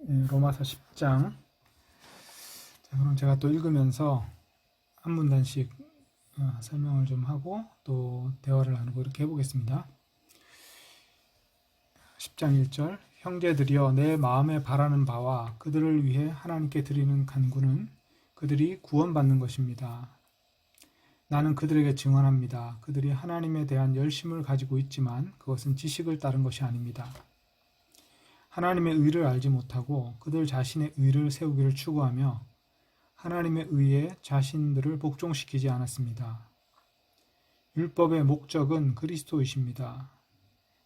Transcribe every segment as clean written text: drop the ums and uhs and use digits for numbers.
로마서 10장. 자, 그럼 제가 또 읽으면서 한 문단씩 설명을 좀 하고 또 대화를 나누고 이렇게 해보겠습니다. 10장 1절. 형제들이여, 내 마음에 바라는 바와 그들을 위해 하나님께 드리는 간구는 그들이 구원받는 것입니다. 나는 그들에게 증언합니다. 그들이 하나님에 대한 열심을 가지고 있지만 그것은 지식을 따른 것이 아닙니다. 하나님의 의를 알지 못하고 그들 자신의 의를 세우기를 추구하며 하나님의 의에 자신들을 복종시키지 않았습니다. 율법의 목적은 그리스도이십니다.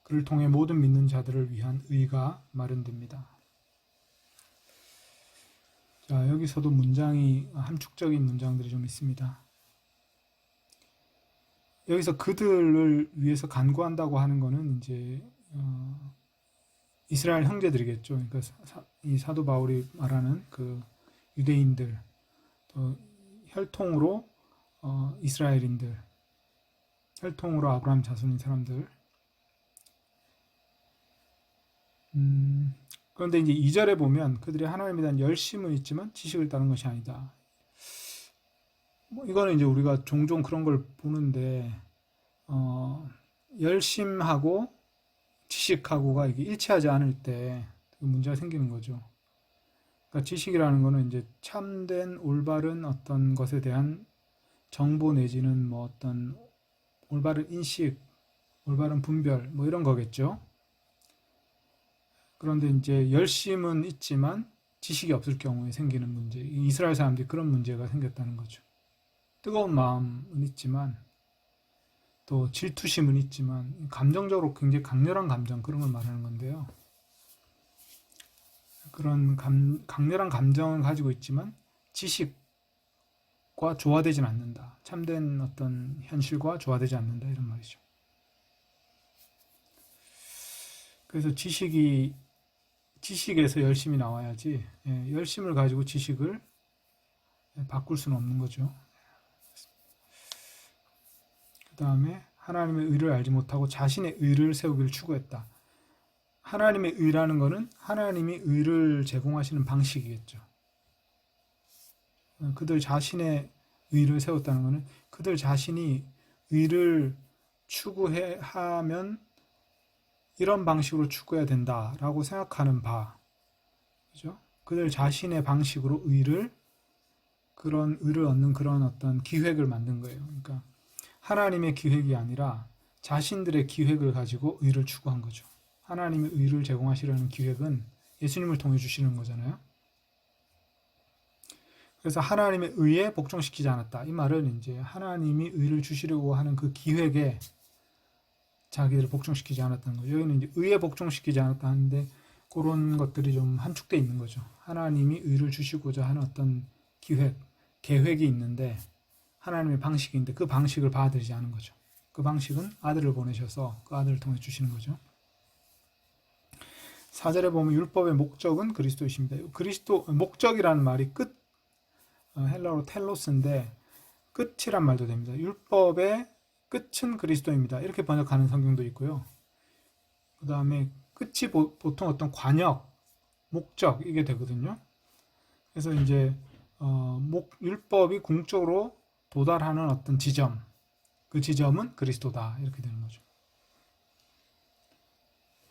그를 통해 모든 믿는 자들을 위한 의가 마련됩니다. 자, 여기서도 문장이 함축적인 문장들이 좀 있습니다. 여기서 그들을 위해서 간구한다고 하는 것은 이제 이스라엘 형제들이겠죠. 그러니까 이 사도 바울이 말하는 그 유대인들, 또 혈통으로 이스라엘인들, 혈통으로 아브라함 자손인 사람들. 그런데 이제 2절에 보면 그들이 하나님에 대한 열심은 있지만 지식을 따른 것이 아니다. 이거는 이제 우리가 종종 그런 걸 보는데 열심하고 지식하고가 이게 일치하지 않을 때 문제가 생기는 거죠. 그러니까 지식이라는 거는 이제 참된 올바른 어떤 것에 대한 정보 내지는 뭐 어떤 올바른 인식, 올바른 분별 뭐 이런 거겠죠. 그런데 이제 열심은 있지만 지식이 없을 경우에 생기는 문제, 이스라엘 사람들이 그런 문제가 생겼다는 거죠. 뜨거운 마음은 있지만 또 질투심은 있지만 감정적으로 굉장히 강렬한 감정, 그런 걸 말하는 건데요. 그런 강렬한 감정을 가지고 있지만 지식과 조화되진 않는다. 참된 어떤 현실과 조화되지 않는다, 이런 말이죠. 그래서 지식에서 열심이 나와야지, 열심을 가지고 지식을 바꿀 수는 없는 거죠. 그 다음에 하나님의 의를 알지 못하고 자신의 의를 세우기를 추구했다. 하나님의 의라는 것은 하나님이 의를 제공하시는 방식이겠죠. 그들 자신의 의를 세웠다는 것은 그들 자신이 의를 추구하면 이런 방식으로 추구해야 된다라고 생각하는 바, 그죠? 그들 자신의 방식으로 그런 의를 얻는 그런 어떤 기획을 만든 거예요. 그러니까 하나님의 기획이 아니라 자신들의 기획을 가지고 의를 추구한 거죠. 하나님의 의를 제공하시려는 기획은 예수님을 통해 주시는 거잖아요. 그래서 하나님의 의에 복종시키지 않았다. 이 말은 이제 하나님이 의를 주시려고 하는 그 기획에 자기들을 복종시키지 않았다는 거죠. 여기는 이제 의에 복종시키지 않았다 하는데 그런 것들이 좀 함축되어 있는 거죠. 하나님이 의를 주시고자 하는 어떤 계획이 있는데 하나님의 방식인데 그 방식을 받아들이지 않은 거죠. 그 방식은 아들을 보내셔서 그 아들을 통해 주시는 거죠. 4절에 보면 율법의 목적은 그리스도이십니다. 그리스도, 목적이라는 말이 헬라어로 텔로스인데 끝이란 말도 됩니다. 율법의 끝은 그리스도입니다. 이렇게 번역하는 성경도 있고요. 그 다음에 끝이 보통 어떤 관역, 목적, 이게 되거든요. 그래서 이제 율법이 궁극적으로 도달하는 어떤 지점, 그 지점은 그리스도다, 이렇게 되는 거죠.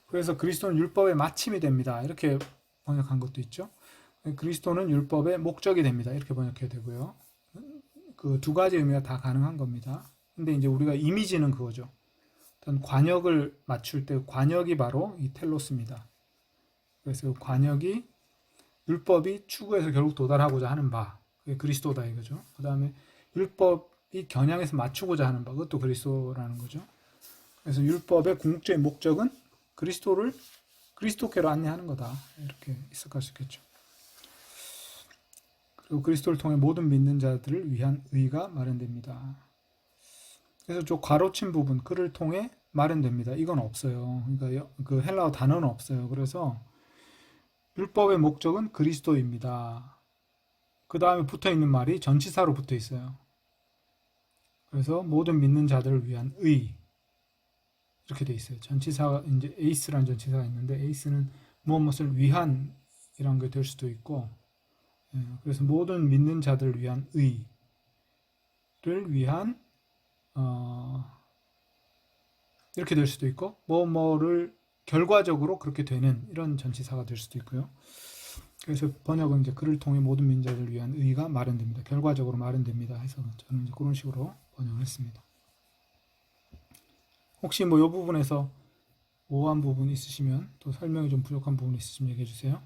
그래서 그리스도는 율법의 마침이 됩니다, 이렇게 번역한 것도 있죠. 그리스도는 율법의 목적이 됩니다, 이렇게 번역해야 되고요. 그 두 가지 의미가 다 가능한 겁니다. 근데 이제 우리가 이미지는 그거죠. 어떤 관역을 맞출 때 관역이 바로 이 텔로스입니다. 그래서 관역이 율법이 추구해서 결국 도달하고자 하는 바, 그게 그리스도다 이거죠. 그 다음에 율법이 겨냥해서 맞추고자 하는 바, 그것도 그리스도라는 거죠. 그래서 율법의 궁극적인 목적은 그리스도를 그리스도께로 안내하는 거다, 이렇게 해석할 수 있겠죠. 그리고 그리스도를 통해 모든 믿는 자들을 위한 의가 마련됩니다. 그래서 저 괄호친 부분, 그를 통해 마련됩니다, 이건 없어요. 그러니까 그 헬라어 단어는 없어요. 그래서 율법의 목적은 그리스도입니다. 그 다음에 붙어 있는 말이 전치사로 붙어 있어요. 그래서 모든 믿는 자들을 위한 의, 이렇게 돼 있어요. 전치사가 이제 에이스라는 전치사가 있는데 에이스는 무엇을 위한 이런 게 될 수도 있고, 그래서 모든 믿는 자들을 위한 의를 위한 이렇게 될 수도 있고, 뭐를 결과적으로 그렇게 되는 이런 전치사가 될 수도 있고요. 그래서 번역은 이제 그를 통해 모든 민자들을 위한 의가 마련됩니다. 결과적으로 마련됩니다. 해서 저는 이제 그런 식으로 번역을 했습니다. 혹시 뭐 이 부분에서 모호한 부분 있으시면, 또 설명이 좀 부족한 부분 있으시면 얘기해 주세요.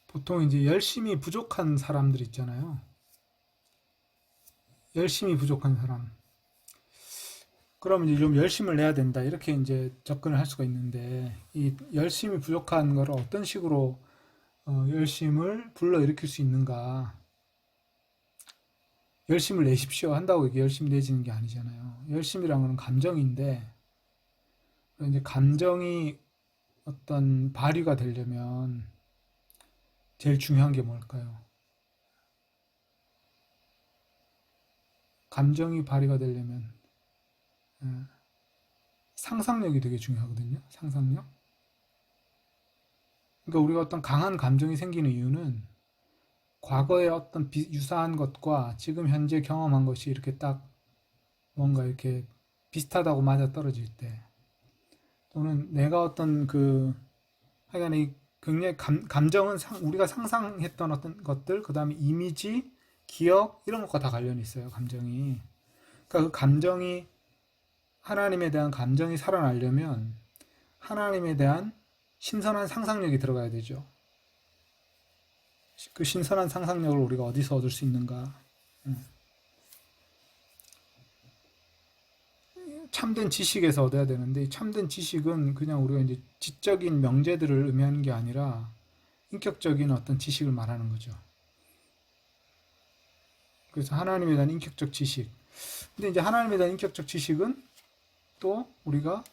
보통 이제 열심히 부족한 사람들 있잖아요. 열심히 부족한 사람. 그러면 이제 좀 열심을 내야 된다. 이렇게 이제 접근을 할 수가 있는데, 이 열심히 부족한 거를 어떤 식으로 열심을 불러일으킬 수 있는가. 열심을 내십시오 한다고 이게 열심히 내지는 게 아니잖아요. 열심이란 거는 감정인데, 이제 감정이 어떤 발휘가 되려면 제일 중요한 게 뭘까요? 감정이 발휘가 되려면 예, 상상력이 되게 중요하거든요. 상상력. 그러니까 우리가 어떤 강한 감정이 생기는 이유는 과거의 어떤 유사한 것과 지금 현재 경험한 것이 이렇게 딱 뭔가 이렇게 비슷하다고 맞아 떨어질 때, 또는 내가 어떤 하여간 이 굉장히 감정은 우리가 상상했던 어떤 것들, 그 다음에 이미지, 기억 이런 것과 다 관련이 있어요. 감정이. 그러니까 그 감정이, 하나님에 대한 감정이 살아나려면 하나님에 대한 신선한 상상력이 들어가야 되죠. 그 신선한 상상력을 우리가 어디서 얻을 수 있는가? 참된 지식에서 얻어야 되는데, 참된 지식은 그냥 우리가 이제 지적인 명제들을 의미하는 게 아니라 인격적인 어떤 지식을 말하는 거죠. 그래서 하나님에 대한 인격적 지식. 근데 이제 하나님에 대한 인격적 지식은 또 우리가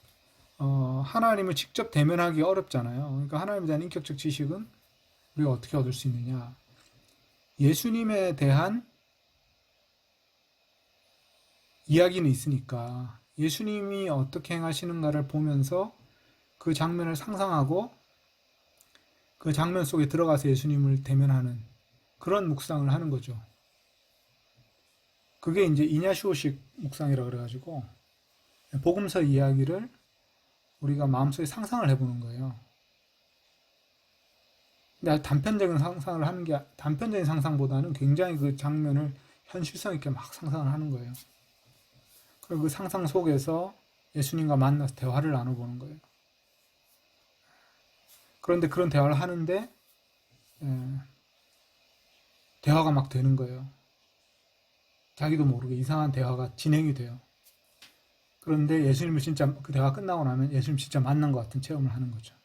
하나님을 직접 대면하기 어렵잖아요. 그러니까 하나님에 대한 인격적 지식은 우리가 어떻게 얻을 수 있느냐? 예수님에 대한 이야기는 있으니까 예수님이 어떻게 행하시는가를 보면서 그 장면을 상상하고 그 장면 속에 들어가서 예수님을 대면하는 그런 묵상을 하는 거죠. 그게 이제 이냐시오식 묵상이라 그래가지고 복음서 이야기를 우리가 마음속에 상상을 해보는 거예요. 근데 단편적인 상상을 하는 게, 단편적인 상상보다는 굉장히 그 장면을 현실성 있게 막 상상을 하는 거예요. 그리고 그 상상 속에서 예수님과 만나서 대화를 나눠보는 거예요. 그런데 그런 대화를 하는데 대화가 막 되는 거예요. 자기도 모르게 이상한 대화가 진행이 돼요. 그런데 예수님을 진짜 그 대화 끝나고 나면 예수님 진짜 만난 것 같은 체험을 하는 거죠.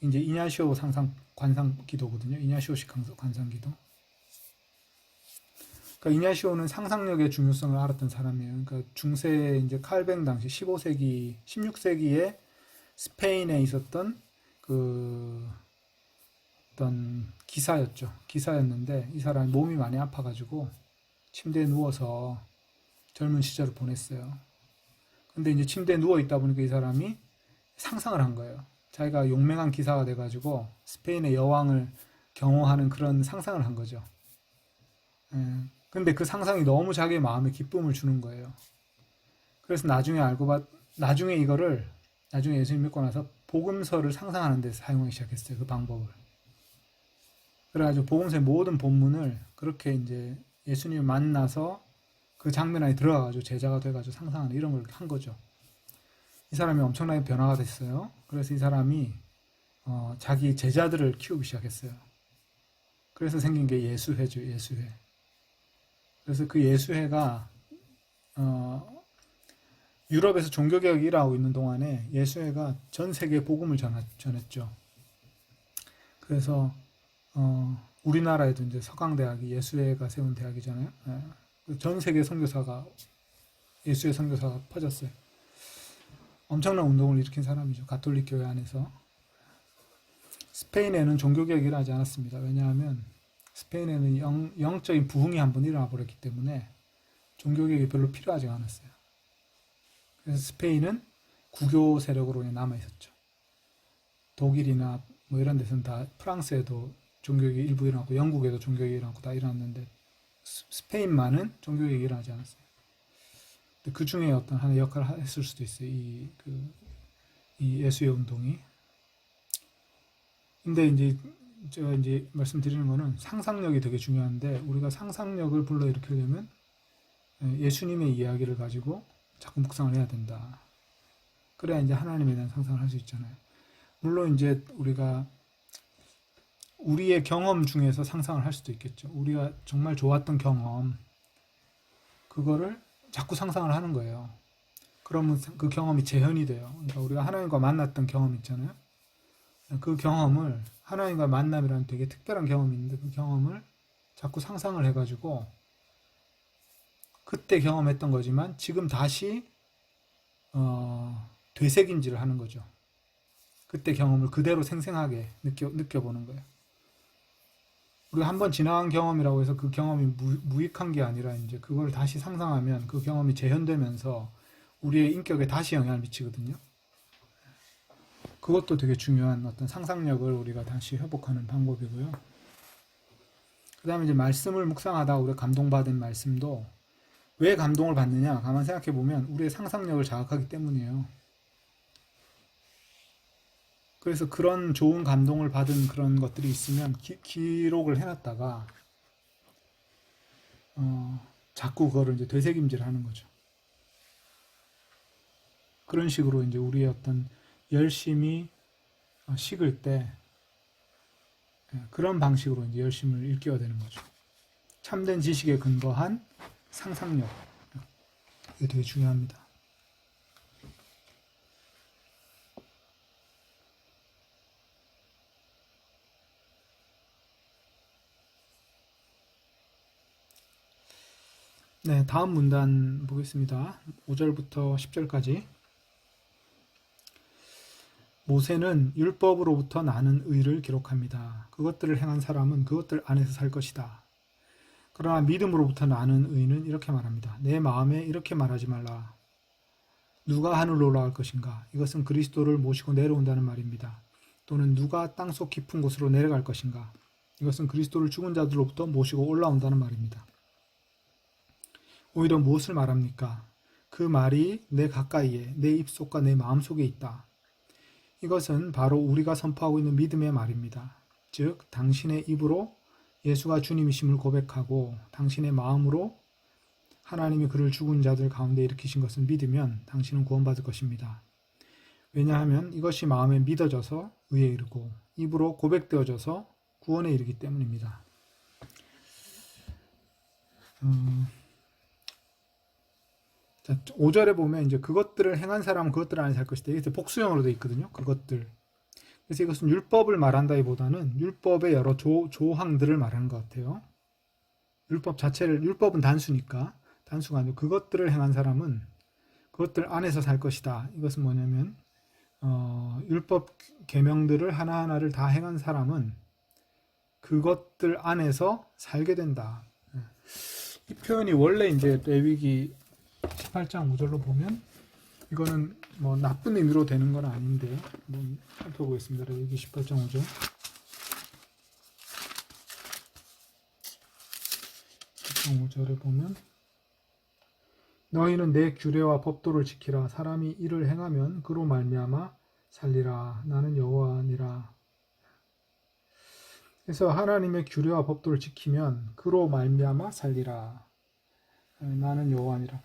이제 이냐시오 상상 관상 기도거든요. 이냐시오식 관상 기도. 그러니까 이냐시오는 상상력의 중요성을 알았던 사람이에요. 그러니까 중세 이제 칼뱅 당시 15세기, 16세기에 스페인에 있었던 어떤 기사였죠. 기사였는데 이 사람이 몸이 많이 아파가지고 침대에 누워서 젊은 시절을 보냈어요. 근데 이제 침대에 누워 있다 보니까 이 사람이 상상을 한 거예요. 자기가 용맹한 기사가 돼가지고 스페인의 여왕을 경호하는 그런 상상을 한 거죠. 근데 그 상상이 너무 자기의 마음에 기쁨을 주는 거예요. 그래서 나중에 이거를, 나중에 예수님 믿고 나서 복음서를 상상하는 데 사용하기 시작했어요. 그 방법을. 그래가지고 복음서의 모든 본문을 그렇게 이제 예수님을 만나서 그 장면 안에 들어가가지고 제자가 돼가지고 상상하는 이런 걸 한 거죠. 이 사람이 엄청나게 변화가 됐어요. 그래서 이 사람이 자기 제자들을 키우기 시작했어요. 그래서 생긴 게 예수회죠, 예수회. 그래서 그 예수회가 유럽에서 종교개혁이 일어나고 있는 동안에 예수회가 전 세계에 복음을 전했죠. 그래서 우리나라에도 이제 서강대학이 예수회가 세운 대학이잖아요. 전 세계 선교사가 예수의 선교사가 퍼졌어요. 엄청난 운동을 일으킨 사람이죠. 가톨릭 교회 안에서. 스페인에는 종교개혁이 일어나지 않았습니다. 왜냐하면 스페인에는 영적인 부흥이 한번 일어나 버렸기 때문에 종교개혁이 별로 필요하지 않았어요. 그래서 스페인은 구교 세력으로 남아 있었죠. 독일이나 뭐 이런 데서는 다, 프랑스에도 종교개혁이 일부 일어났고 영국에도 종교개혁이 일어났고 다 일어났는데 스페인만은 종교개혁이 일어나지 않았어요. 그 중에 어떤 하나의 역할을 했을 수도 있어요. 이 예수의 운동이. 근데 이제 제가 이제 말씀드리는 거는 상상력이 되게 중요한데, 우리가 상상력을 불러일으키려면 예수님의 이야기를 가지고 자꾸 묵상을 해야 된다. 그래야 이제 하나님에 대한 상상을 할 수 있잖아요. 물론 이제 우리가 우리의 경험 중에서 상상을 할 수도 있겠죠. 우리가 정말 좋았던 경험, 그거를 자꾸 상상을 하는 거예요. 그러면 그 경험이 재현이 돼요. 그러니까 우리가 하나님과 만났던 경험 있잖아요. 그 경험을, 하나님과 만남이라는 되게 특별한 경험이 있는데 그 경험을 자꾸 상상을 해가지고 그때 경험했던 거지만 지금 다시 되새김질을 하는 거죠. 그때 경험을 그대로 생생하게 느껴보는 거예요. 우리가 한번 지나간 경험이라고 해서 그 경험이 무익한 게 아니라 이제 그걸 다시 상상하면 그 경험이 재현되면서 우리의 인격에 다시 영향을 미치거든요. 그것도 되게 중요한 어떤 상상력을 우리가 다시 회복하는 방법이고요. 그 다음에 이제 말씀을 묵상하다 우리가 감동받은 말씀도 왜 감동을 받느냐? 가만 생각해 보면 우리의 상상력을 자극하기 때문이에요. 그래서 그런 좋은 감동을 받은 그런 것들이 있으면 기록을 해놨다가 자꾸 그거를 이제 되새김질 하는 거죠. 그런 식으로 이제 우리의 어떤 열심이 식을 때 그런 방식으로 이제 열심을 일깨워야 되는 거죠. 참된 지식에 근거한 상상력. 이게 되게 중요합니다. 네, 다음 문단 보겠습니다. 5절부터 10절까지. 모세는 율법으로부터 나는 의를 기록합니다. 그것들을 행한 사람은 그것들 안에서 살 것이다. 그러나 믿음으로부터 나는 의는 이렇게 말합니다. 내 마음에 이렇게 말하지 말라. 누가 하늘로 올라갈 것인가? 이것은 그리스도를 모시고 내려온다는 말입니다. 또는 누가 땅속 깊은 곳으로 내려갈 것인가? 이것은 그리스도를 죽은 자들로부터 모시고 올라온다는 말입니다. 오히려 무엇을 말합니까? 그 말이 내 가까이에, 내 입속과 내 마음속에 있다. 이것은 바로 우리가 선포하고 있는 믿음의 말입니다. 즉 당신의 입으로 예수가 주님이심을 고백하고 당신의 마음으로 하나님이 그를 죽은 자들 가운데 일으키신 것을 믿으면 당신은 구원받을 것입니다. 왜냐하면 이것이 마음에 믿어져서 의에 이르고 입으로 고백되어져서 구원에 이르기 때문입니다. 5절에 보면 이제 그것들을 행한 사람은 그것들 안에 살 것이다. 이게 복수형으로 되어 있거든요. 그것들. 그래서 이것은 율법을 말한다기보다는 율법의 여러 조항들을 말하는 것 같아요. 율법 자체를, 율법은 단수가 아니고 그것들을 행한 사람은 그것들 안에서 살 것이다. 이것은 뭐냐면 율법 계명들을 하나하나를 다 행한 사람은 그것들 안에서 살게 된다. 이 표현이 원래 이제 레위기 18장 5절로 보면 이거는 뭐 나쁜 의미로 되는 건 아닌데 한번 살펴보겠습니다. 레위기 18장 5절. 5절에 보면 너희는 내 규례와 법도를 지키라. 사람이 이를 행하면 그로 말미암아 살리라. 나는 여호와니라. 그래서 하나님의 규례와 법도를 지키면 그로 말미암아 살리라. 나는 여호와니라.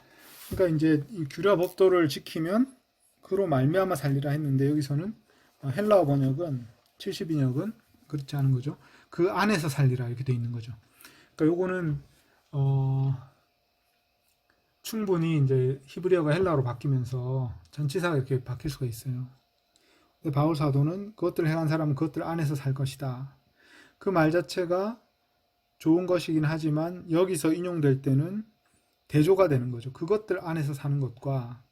그러니까 이제 이 규례와 법도를 지키면 그로 말미암아 살리라 했는데 여기서는 헬라어 번역은 72역은 그렇지 않은 거죠. 그 안에서 살리라 이렇게 돼 있는 거죠. 그러니까 요거는 충분히 이제 히브리어가 헬라어로 바뀌면서 전치사가 이렇게 바뀔 수가 있어요. 근데 바울 사도는 그것들을 행한 사람은 그것들 안에서 살 것이다. 그 말 자체가 좋은 것이긴 하지만 여기서 인용될 때는 대조가 되는 거죠. 그것들 안에서 사는 것과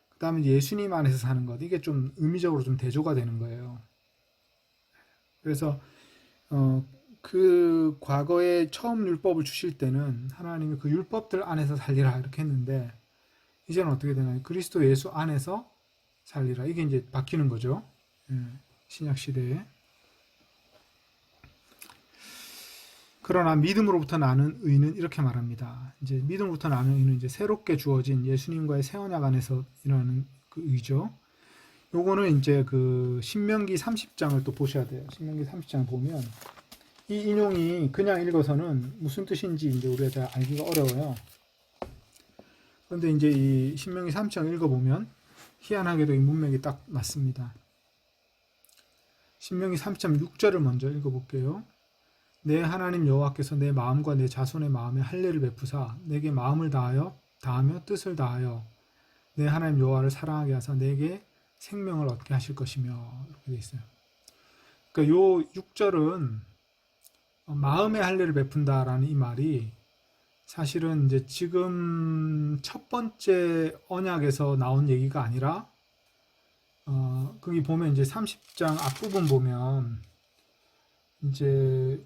그 다음에 예수님 안에서 사는 것, 이게 좀 의미적으로 좀 대조가 되는 거예요. 그래서 그 과거에 처음 율법을 주실 때는 하나님이 그 율법들 안에서 살리라 이렇게 했는데, 이제는 어떻게 되나요? 그리스도 예수 안에서 살리라, 이게 이제 바뀌는 거죠. 신약 시대에. 그러나 믿음으로부터 나는 의는 이렇게 말합니다. 이제 믿음으로부터 나는 의는 이제 새롭게 주어진 예수님과의 새 언약 안에서 일어나는 그 의죠. 요거는 이제 그 신명기 30장을 또 보셔야 돼요. 신명기 30장 보면 이 인용이 그냥 읽어서는 무슨 뜻인지 이제 우리가 잘 알기가 어려워요. 그런데 이제 이 신명기 30장 읽어보면 희한하게도 이 문맥이 딱 맞습니다. 신명기 3장 6절을 먼저 읽어볼게요. 내 하나님 여호와께서 내 마음과 내 자손의 마음에 할례를 베푸사 내게 마음을 다하며 뜻을 다하여 내 하나님 여호와를 사랑하게 하사 내게 생명을 얻게 하실 것이며, 이렇게 돼 있어요. 그러니까 요 6절은 마음의 할례를 베푼다라는 이 말이 사실은 이제 지금 첫 번째 언약에서 나온 얘기가 아니라 거기 보면 이제 30장 앞부분 보면 이제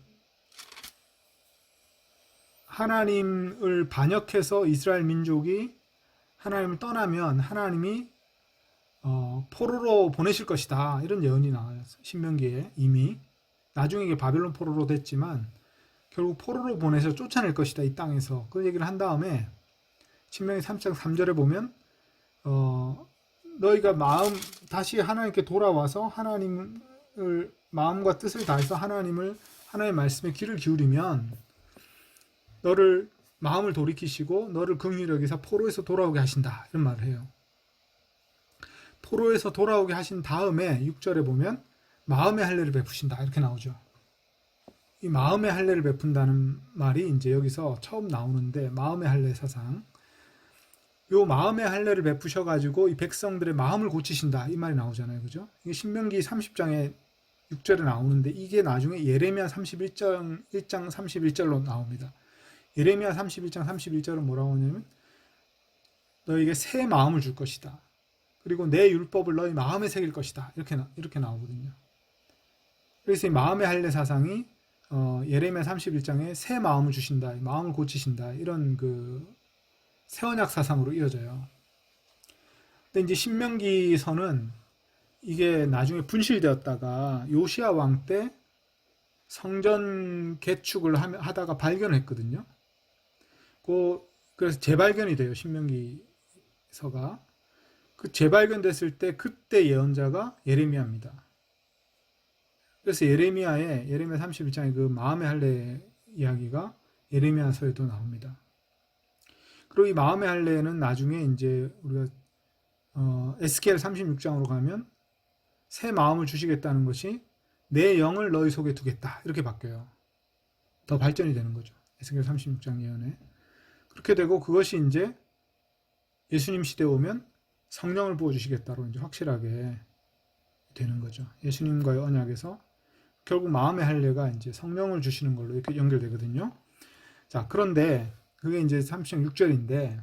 하나님을 반역해서 이스라엘 민족이 하나님을 떠나면 하나님이 포로로 보내실 것이다, 이런 예언이 나와요. 신명기에 이미. 나중에 이게 바벨론 포로로 됐지만 결국 포로로 보내서 쫓아낼 것이다, 이 땅에서. 그 얘기를 한 다음에 신명기 3장 3절에 보면 너희가 다시 하나님께 돌아와서 하나님을 마음과 뜻을 다해서 하나님의 말씀에 귀를 기울이면 너를 마음을 돌이키시고 너를 긍휼히 여기사 포로에서 돌아오게 하신다, 이런 말을 해요. 포로에서 돌아오게 하신 다음에 6절에 보면 마음의 할례를 베푸신다, 이렇게 나오죠. 이 마음의 할례를 베푼다는 말이 이제 여기서 처음 나오는데, 마음의 할례 사상, 요 마음의 할례를 베푸셔가지고 이 백성들의 마음을 고치신다, 이 말이 나오잖아요. 그죠? 이게 신명기 30장에 6절에 나오는데 이게 나중에 예레미야 31장 1장 31절로 나옵니다. 예레미야 31장 31절은 뭐라고 하냐면 너에게 새 마음을 줄 것이다. 그리고 내 율법을 너희 마음에 새길 것이다. 이렇게 나오거든요. 그래서 이 마음의 할례 사상이 예레미야 31장에 새 마음을 주신다, 마음을 고치신다, 이런 그 새 언약 사상으로 이어져요. 근데 이제 신명기서는 이게 나중에 분실되었다가 요시야 왕 때 성전 개축을 하다가 발견했거든요. 그래서 재발견이 돼요, 신명기서가. 그 재발견됐을 때 그때 예언자가 예레미야입니다. 그래서 예레미야 31장의 그 마음의 할례 이야기가 예레미야서에도 나옵니다. 그리고 이 마음의 할례는 나중에 이제 우리가 에스겔 36장으로 가면 새 마음을 주시겠다는 것이 내 영을 너희 속에 두겠다, 이렇게 바뀌어요. 더 발전이 되는 거죠. 에스겔 36장 예언에. 그렇게 되고 그것이 이제 예수님 시대에 오면 성령을 부어주시겠다로 이제 확실하게 되는 거죠. 예수님과의 언약에서 결국 마음의 할례가 이제 성령을 주시는 걸로 이렇게 연결되거든요. 자, 그런데 그게 이제 30장 6절인데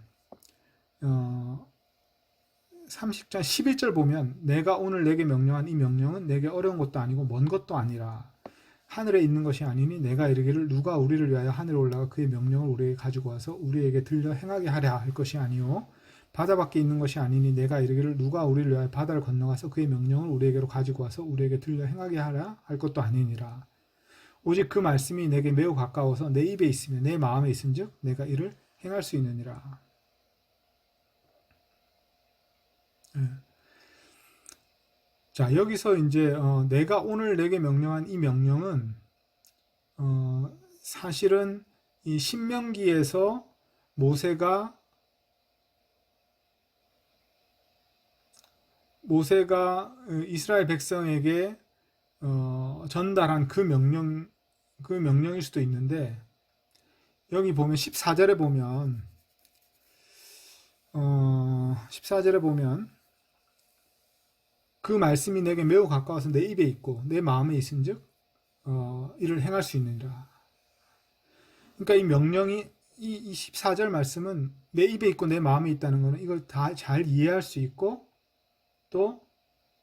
30장 11절 보면 내가 오늘 내게 명령한 이 명령은 내게 어려운 것도 아니고 먼 것도 아니라 하늘에 있는 것이 아니니 내가 이르기를 누가 우리를 위하여 하늘에 올라가 그의 명령을 우리에게 가지고 와서 우리에게 들려 행하게 하랴 할 것이 아니요 바다 밖에 있는 것이 아니니 내가 이르기를 누가 우리를 위하여 바다를 건너가서 그의 명령을 우리에게로 가지고 와서 우리에게 들려 행하게 하랴 할 것도 아니니라. 오직 그 말씀이 내게 매우 가까워서 내 입에 있으며 내 마음에 있은즉 내가 이를 행할 수 있느니라. 자, 여기서 이제 내가 오늘 내게 명령한 이 명령은 사실은 이 신명기에서 모세가 이스라엘 백성에게 전달한 그 명령일 수도 있는데, 여기 보면 14절에 보면 그 말씀이 내게 매우 가까워서 내 입에 있고 내 마음에 있은즉 이를 행할 수 있느니라. 그러니까 이 명령이 이 14절 말씀은 내 입에 있고 내 마음에 있다는 것은 이걸 다 잘 이해할 수 있고 또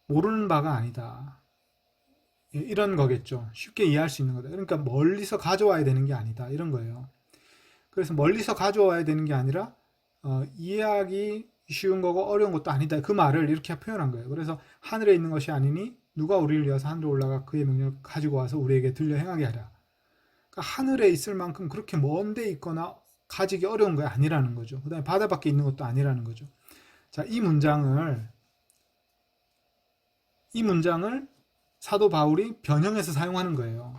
모르는 바가 아니다. 이런 거겠죠. 쉽게 이해할 수 있는 거다. 그러니까 멀리서 가져와야 되는 게 아니다. 이런 거예요. 그래서 멀리서 가져와야 되는 게 아니라 이해하기 쉬운 거고 어려운 것도 아니다. 그 말을 이렇게 표현한 거예요. 그래서 하늘에 있는 것이 아니니 누가 우리를 위해서 하늘에 올라가 그의 명령을 가지고 와서 우리에게 들려 행하게 하랴. 그러니까 하늘에 있을 만큼 그렇게 먼 데 있거나 가지기 어려운 게 아니라는 거죠. 그 다음에 바다 밖에 있는 것도 아니라는 거죠. 자, 이 문장을 사도 바울이 변형해서 사용하는 거예요.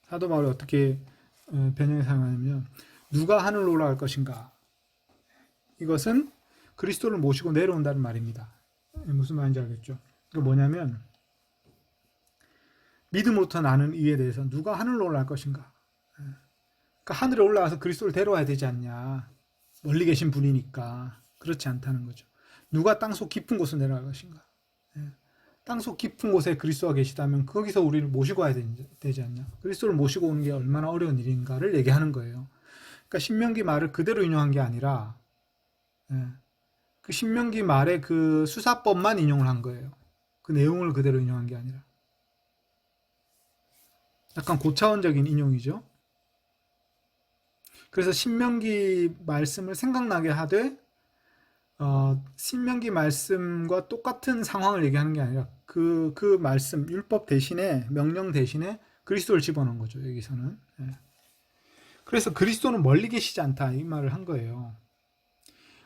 사도 바울이 어떻게 변형해서 사용하냐면 누가 하늘로 올라갈 것인가. 이것은 그리스도를 모시고 내려온다는 말입니다. 무슨 말인지 알겠죠? 이거 뭐냐면 믿음으로부터 나는 이에 대해서 누가 하늘로 올라갈 것인가. 그러니까 하늘에 올라가서 그리스도를 데려와야 되지 않냐. 멀리 계신 분이니까. 그렇지 않다는 거죠. 누가 땅속 깊은 곳으로 내려갈 것인가. 땅속 깊은 곳에 그리스도가 계시다면 거기서 우리를 모시고 와야 되지 않냐. 그리스도를 모시고 오는 게 얼마나 어려운 일인가를 얘기하는 거예요. 그러니까 신명기 말을 그대로 인용한 게 아니라 그 신명기 말의 그 수사법만 인용을 한 거예요. 그 내용을 그대로 인용한 게 아니라. 약간 고차원적인 인용이죠. 그래서 신명기 말씀을 생각나게 하되 신명기 말씀과 똑같은 상황을 얘기하는 게 아니라 그 말씀, 율법 대신에 명령 대신에 그리스도를 집어넣은 거죠. 여기서는. 그래서 그리스도는 멀리 계시지 않다 이 말을 한 거예요.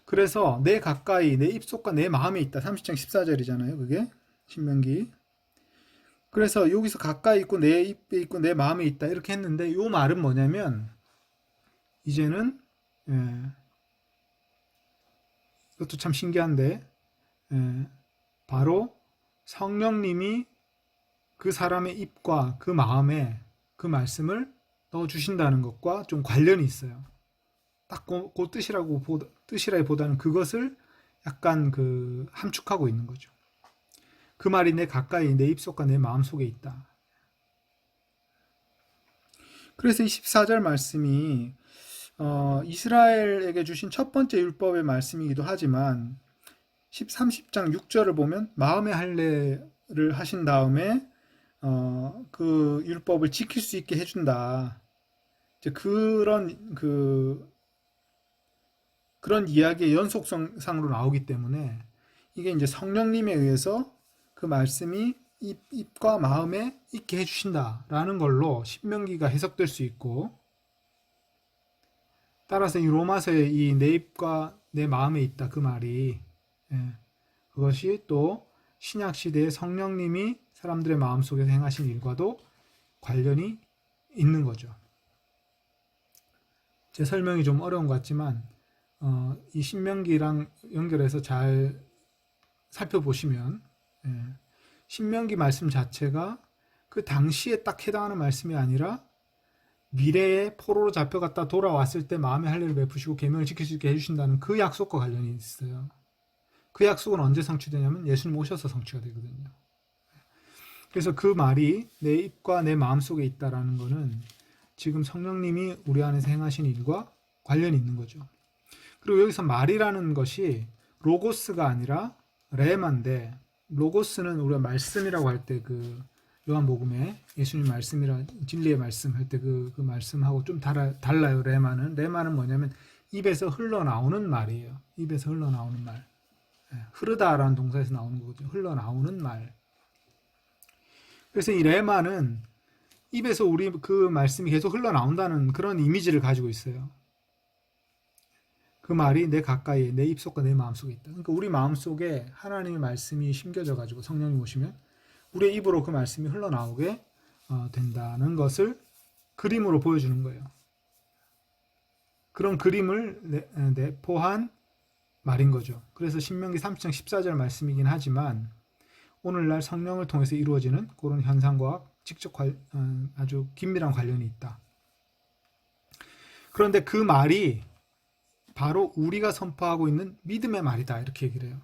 그래서 내 가까이 내 입속과 내 마음에 있다. 30장 14절이잖아요. 그게 신명기. 그래서 여기서 가까이 있고 내 입에 있고 내 마음에 있다 이렇게 했는데 이 말은 뭐냐면 이제는 이것도 참 신기한데 바로 성령님이 그 사람의 입과 그 마음에 그 말씀을 넣어주신다는 것과 좀 관련이 있어요. 딱 그 뜻이라기보다는 그것을 약간 함축하고 있는 거죠. 그 말이 내 가까이 내 입속과 내 마음속에 있다. 그래서 이 14절 말씀이 이스라엘에게 주신 첫 번째 율법의 말씀이기도 하지만 30장 6절을 보면 마음의 할례를 하신 다음에 그 율법을 지킬 수 있게 해준다. 이제 그런 이야기의 연속성상으로 나오기 때문에 이게 이제 성령님에 의해서 그 말씀이 입과 마음에 있게 해주신다라는 걸로 신명기가 해석될 수 있고 따라서 이 로마서의 이 내 입과 내 마음에 있다 그 말이 그것이 또 신약 시대의 성령님이 사람들의 마음속에서 행하신 일과도 관련이 있는 거죠. 제 설명이 좀 어려운 것 같지만 이 신명기랑 연결해서 잘 살펴보시면 신명기 말씀 자체가 그 당시에 딱 해당하는 말씀이 아니라 미래에 포로로 잡혀갔다 돌아왔을 때 마음의 할례를 베푸시고 계명을 지킬 수 있게 해주신다는 그 약속과 관련이 있어요. 그 약속은 언제 성취되냐면 예수님 오셔서 성취가 되거든요. 그래서 그 말이 내 입과 내 마음속에 있다라는 것은 지금 성령님이 우리 안에서 행하신 일과 관련이 있는 거죠. 그리고 여기서 말이라는 것이 로고스가 아니라 레마인데 로고스는 우리가 말씀이라고 할 때 요한복음에 예수님 말씀이라 진리의 말씀 할 때 그 말씀하고 좀 달라요. 레마는 뭐냐면 입에서 흘러나오는 말이에요. 입에서 흘러나오는 말. 흐르다라는 동사에서 나오는 거죠. 흘러나오는 말. 그래서 이 레마는 입에서 우리 그 말씀이 계속 흘러나온다는 그런 이미지를 가지고 있어요. 그 말이 내 가까이에 내 입속과 내 마음속에 있다. 그러니까 우리 마음속에 하나님의 말씀이 심겨져 가지고 성령님 오시면 우리의 입으로 그 말씀이 흘러나오게 된다는 것을 그림으로 보여주는 거예요. 그런 그림을 내포한 말인 거죠. 그래서 신명기 30장 14절 말씀이긴 하지만 오늘날 성령을 통해서 이루어지는 그런 현상과 직접 아주 긴밀한 관련이 있다. 그런데 그 말이 바로 우리가 선포하고 있는 믿음의 말이다 이렇게 얘기를 해요.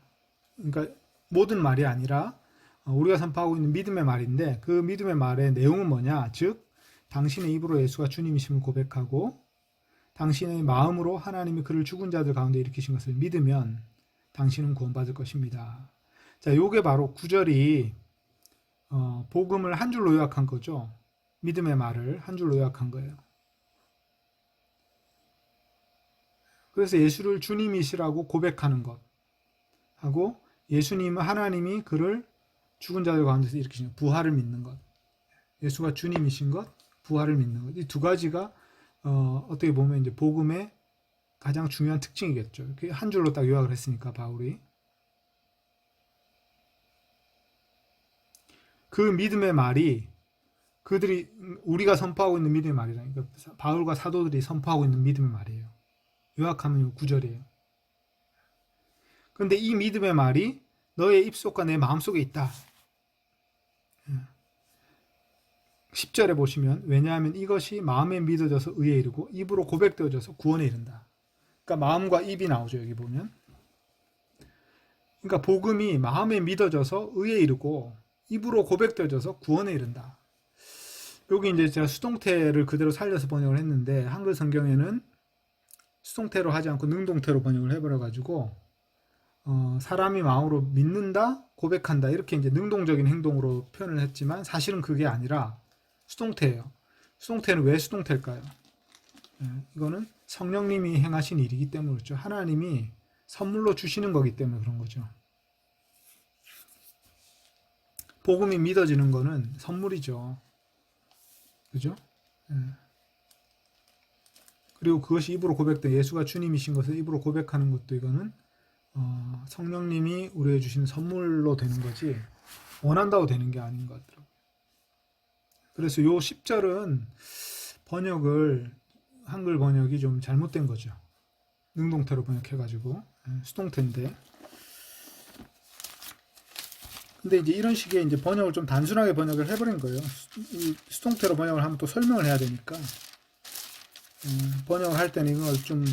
그러니까 모든 말이 아니라 우리가 선포하고 있는 믿음의 말인데 그 믿음의 말의 내용은 뭐냐? 즉 당신의 입으로 예수가 주님이심을 고백하고 당신의 마음으로 하나님이 그를 죽은 자들 가운데 일으키신 것을 믿으면 당신은 구원받을 것입니다. 자, 요게 바로 9절이 복음을 한 줄로 요약한 거죠. 믿음의 말을 한 줄로 요약한 거예요. 그래서 예수를 주님이시라고 고백하는 것 하고 예수님은 하나님이 그를 죽은 자들 가운데서 일으키신 것, 부활을 믿는 것. 예수가 주님이신 것, 부활을 믿는 것. 이 두 가지가 어떻게 보면 이제 복음의 가장 중요한 특징이겠죠. 이렇게 한 줄로 딱 요약을 했으니까 바울이. 그 믿음의 말이 우리가 선포하고 있는 믿음의 말이라니까. 그러니까 바울과 사도들이 선포하고 있는 믿음의 말이에요. 요약하면 9절이에요. 그런데 이 믿음의 말이 너의 입속과 내 마음속에 있다. 10절에 보시면 왜냐하면 이것이 마음에 믿어져서 의에 이르고 입으로 고백되어져서 구원에 이른다. 그러니까 마음과 입이 나오죠. 여기 보면. 그러니까 복음이 마음에 믿어져서 의에 이르고 입으로 고백되어져서 구원에 이른다. 여기 이제 제가 수동태를 그대로 살려서 번역을 했는데 한글 성경에는 수동태로 하지 않고 능동태로 번역을 해버려가지고 사람이 마음으로 믿는다, 고백한다 이렇게 이제 능동적인 행동으로 표현을 했지만 사실은 그게 아니라 수동태예요. 수동태는 왜 수동태일까요? 이거는 성령님이 행하신 일이기 때문에 그렇죠. 하나님이 선물로 주시는 거기 때문에 그런 거죠. 복음이 믿어지는 거는 선물이죠. 그죠? 그리고 그것이 입으로 고백돼 예수가 주님이신 것을 입으로 고백하는 것도 이거는 성령님이 우리에게 주신 선물로 되는 거지 원한다고 되는 게 아닌 것 같더라고요. 그래서 요 10절은 한글 번역이 좀 잘못된 거죠. 능동태로 번역해가지고 수동태인데. 근데 이제 이런 식의 이제 번역을 좀 단순하게 번역을 해버린 거예요. 이 수동태로 번역을 하면 또 설명을 해야 되니까 번역을 할 때는 이걸 좀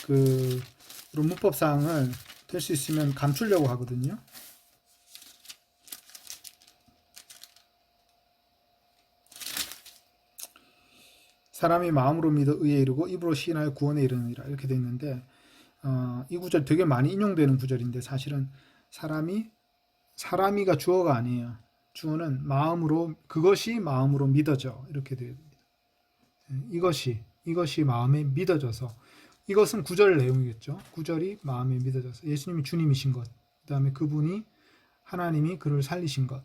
그런 문법사항을 될 수 있으면 감추려고 하거든요. 사람이 마음으로 믿어 의에 이르고 입으로 시인하여 구원에 이르느니라 이렇게 돼 있는데 이 구절 되게 많이 인용되는 구절인데 사실은 사람이가 주어가 아니에요. 주어는 그것이 마음으로 믿어져 이렇게 되어 됩니다. 이것이 마음에 믿어져서 이것은 9절 내용이겠죠. 9절이 마음에 믿어져서 예수님이 주님이신 것, 그 다음에 그분이 하나님이 그를 살리신 것,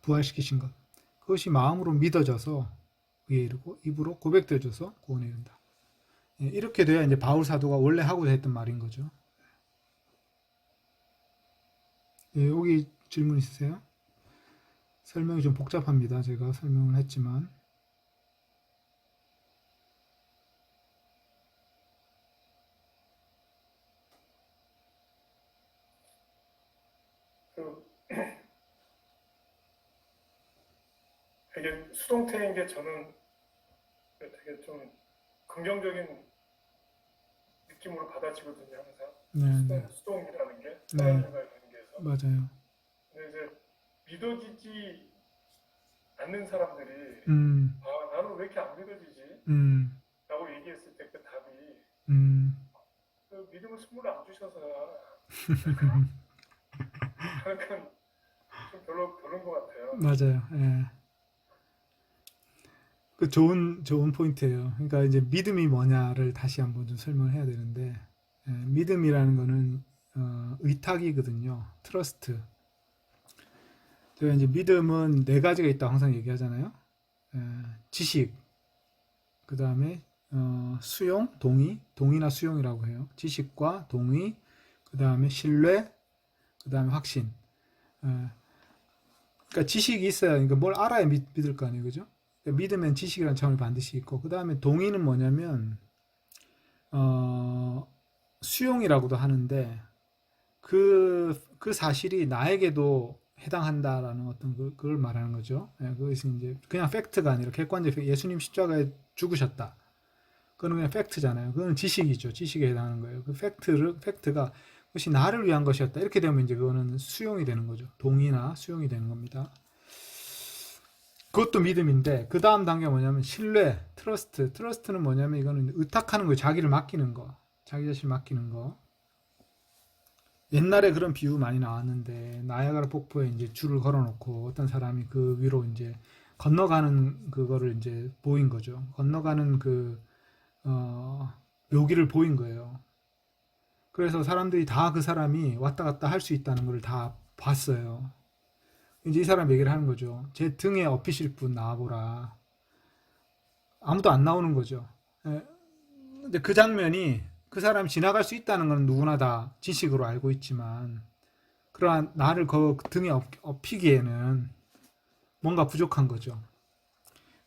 부활시키신 것, 그것이 마음으로 믿어져서 의에 이르고 입으로 고백되어져서 구원에 이른다. 이렇게 돼야 이제 바울 사도가 원래 하고자 했던 말인 거죠. 여기 질문 있으세요? 설명이 좀 복잡합니다. 제가 설명을 했지만. 이게 수동태인 게 저는 되게 좀 긍정적인 느낌으로 받아지거든요, 항상. 수동이라는 게 하나님과의 관계에서. 맞아요. 근데 이제 믿어지지 않는 사람들이 나는 왜 이렇게 안 믿어지지? 라고 얘기했을 때 그 답이 그 믿음을 선물로 안 주셔서야 하는 건 좀 별로인 것 같아요. 맞아요. 예. 그 좋은 포인트예요. 그러니까 이제 믿음이 뭐냐를 다시 한번 좀 설명을 해야 되는데 믿음이라는 거는 의탁이거든요. 트러스트. 저희가 이제 믿음은 네 가지가 있다고 항상 얘기하잖아요. 지식, 그 다음에 수용, 동의나 수용이라고 해요. 지식과 동의, 그 다음에 신뢰, 그 다음에 확신. 그러니까 지식이 있어야, 그러니까 뭘 알아야 믿을 거 아니에요, 그죠? 그러니까 믿으면 지식이라는 차원이 반드시 있고, 그 다음에 동의는 뭐냐면 수용이라고도 하는데 그 사실이 나에게도 해당한다라는 어떤 그걸 말하는 거죠. 그것이 이제 그냥 팩트가 아니라 객관적 예수님 십자가에 죽으셨다. 그건 그냥 팩트잖아요. 그건 지식이죠. 지식에 해당하는 거예요. 그 팩트가 그것이 나를 위한 것이었다. 이렇게 되면 이제 그거는 수용이 되는 거죠. 동의나 수용이 되는 겁니다. 그것도 믿음인데 그 다음 단계가 뭐냐면 신뢰, 트러스트. 트러스트는 뭐냐면 이거는 의탁하는 거예요. 자기를 맡기는 거. 자기 자신 맡기는 거. 옛날에 그런 비유 많이 나왔는데 나야가라 폭포에 이제 줄을 걸어놓고 어떤 사람이 그 위로 이제 건너가는 그거를 이제 보인 거죠. 건너가는 그 묘기를 보인 거예요. 그래서 사람들이 다 그 사람이 왔다 갔다 할 수 있다는 걸 다 봤어요. 이제 이 사람 얘기를 하는 거죠. 제 등에 업히실 분 나와보라. 아무도 안 나오는 거죠. 예. 근데 그 장면이 그 사람이 지나갈 수 있다는 건 누구나 다 지식으로 알고 있지만 그러한 나를 그 등에 업히기에는 뭔가 부족한 거죠.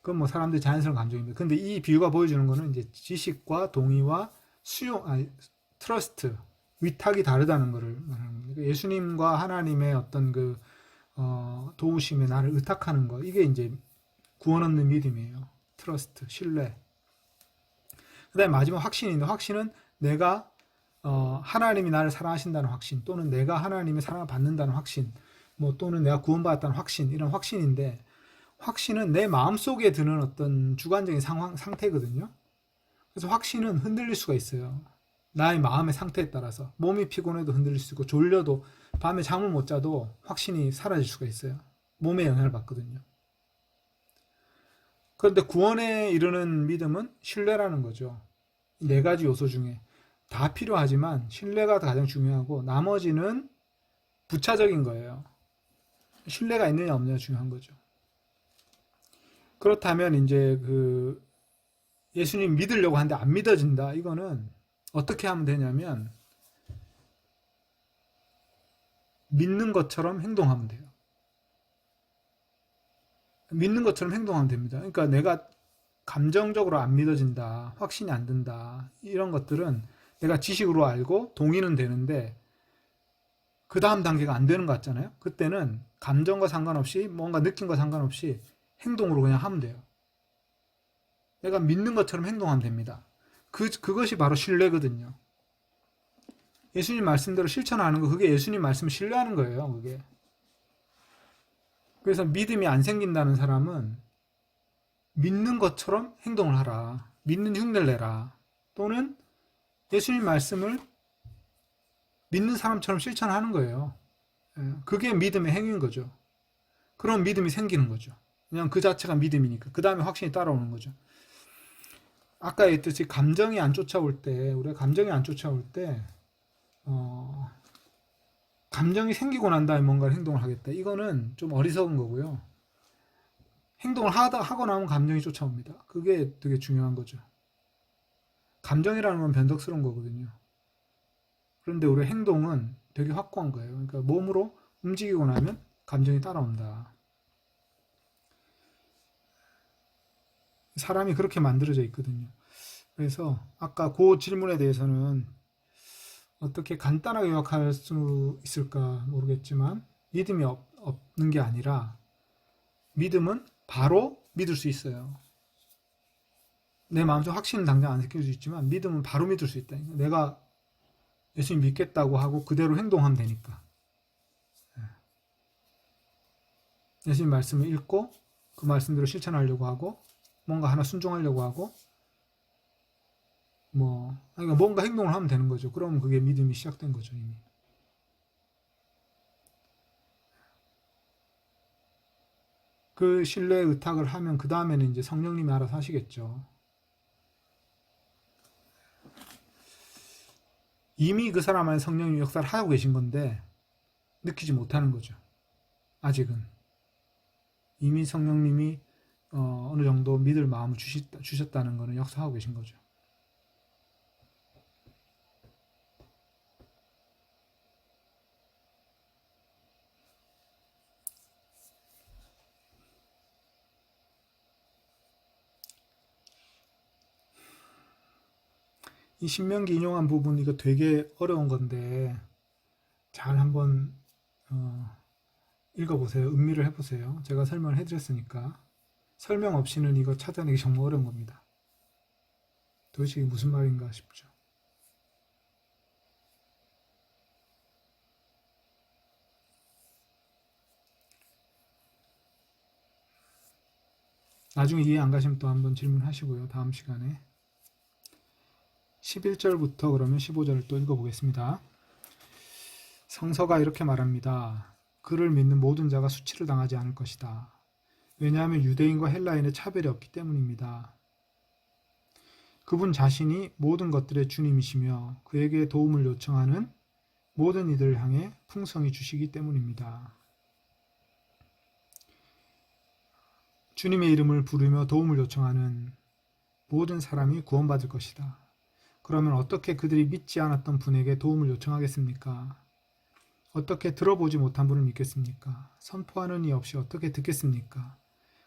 그건 뭐 사람들의 자연스러운 감정입니다. 근데 이 비유가 보여주는 거는 이제 지식과 동의와 수용, 아니, 트러스트, 위탁이 다르다는 것을 말하는 겁니다. 예수님과 하나님의 어떤 그 도우심에 나를 의탁하는 거, 이게 이제 구원 얻는 믿음이에요. 트러스트, 신뢰. 그다음에 마지막 확신인데, 확신은 내가 하나님이 나를 사랑하신다는 확신, 또는 내가 하나님의 사랑을 받는다는 확신, 뭐 또는 내가 구원받았다는 확신, 이런 확신인데, 확신은 내 마음속에 드는 어떤 주관적인 상태거든요. 그래서 확신은 흔들릴 수가 있어요. 나의 마음의 상태에 따라서 몸이 피곤해도 흔들릴 수 있고 졸려도 밤에 잠을 못 자도 확신이 사라질 수가 있어요. 몸에 영향을 받거든요. 그런데 구원에 이르는 믿음은 신뢰라는 거죠. 네 가지 요소 중에 다 필요하지만 신뢰가 가장 중요하고 나머지는 부차적인 거예요. 신뢰가 있느냐 없느냐 중요한 거죠. 그렇다면 이제 그 예수님 믿으려고 하는데 안 믿어진다. 이거는 어떻게 하면 되냐면 믿는 것처럼 행동하면 돼요. 믿는 것처럼 행동하면 됩니다. 그러니까 내가 감정적으로 안 믿어진다, 확신이 안 든다, 이런 것들은 내가 지식으로 알고 동의는 되는데 그 다음 단계가 안 되는 것 같잖아요. 그때는 감정과 상관없이 뭔가 느낌과 상관없이 행동으로 그냥 하면 돼요. 내가 믿는 것처럼 행동하면 됩니다. 그것이 바로 신뢰거든요. 예수님 말씀대로 실천하는 거, 그게 예수님 말씀을 신뢰하는 거예요. 그게. 그래서 믿음이 안 생긴다는 사람은 믿는 것처럼 행동을 하라. 믿는 흉내를 내라. 또는 예수님 말씀을 믿는 사람처럼 실천하는 거예요. 그게 믿음의 행위인 거죠. 그런 믿음이 생기는 거죠. 그냥 그 자체가 믿음이니까. 그 다음에 확신이 따라오는 거죠. 아까 얘기했듯이 감정이 안 쫓아올 때, 우리가 감정이 안 쫓아올 때, 감정이 생기고 난 다음에 뭔가를 행동을 하겠다. 이거는 좀 어리석은 거고요. 행동을 하고 나면 감정이 쫓아옵니다. 그게 되게 중요한 거죠. 감정이라는 건 변덕스러운 거거든요. 그런데 우리 행동은 되게 확고한 거예요. 그러니까 몸으로 움직이고 나면 감정이 따라온다. 사람이 그렇게 만들어져 있거든요. 그래서 아까 그 질문에 대해서는 어떻게 간단하게 요약할 수 있을까 모르겠지만 믿음이 없는 게 아니라 믿음은 바로 믿을 수 있어요. 내 마음속 확신은 당장 안 생길 수 있지만 믿음은 바로 믿을 수 있다. 내가 예수님 믿겠다고 하고 그대로 행동하면 되니까. 예수님 말씀을 읽고 그 말씀대로 실천하려고 하고 뭔가 하나 순종하려고 하고 그러니까 뭔가 행동을 하면 되는 거죠. 그러면 그게 믿음이 시작된 거죠, 이미. 그 신뢰 의탁을 하면 그 다음에는 이제 성령님이 알아서 하시겠죠. 이미 그 사람 안에 성령님 역사를 하고 계신 건데 느끼지 못하는 거죠. 아직은. 이미 성령님이 어느 정도 믿을 마음을 주셨다는 것은 역사하고 계신 거죠. 이 신명기 인용한 부분 이거 되게 어려운 건데 잘 한번 읽어보세요. 음미를 해보세요. 제가 설명을 해드렸으니까 설명 없이는 이거 찾아내기 정말 어려운 겁니다. 도대체 이게 무슨 말인가 싶죠. 나중에 이해 안 가시면 또 한번 질문하시고요. 다음 시간에. 11절부터 그러면 15절을 또 읽어보겠습니다. 성서가 이렇게 말합니다. 그를 믿는 모든 자가 수치를 당하지 않을 것이다. 왜냐하면 유대인과 헬라인의 차별이 없기 때문입니다. 그분 자신이 모든 것들의 주님이시며 그에게 도움을 요청하는 모든 이들을 향해 풍성히 주시기 때문입니다. 주님의 이름을 부르며 도움을 요청하는 모든 사람이 구원받을 것이다. 그러면 어떻게 그들이 믿지 않았던 분에게 도움을 요청하겠습니까? 어떻게 들어보지 못한 분을 믿겠습니까? 선포하는 이 없이 어떻게 듣겠습니까?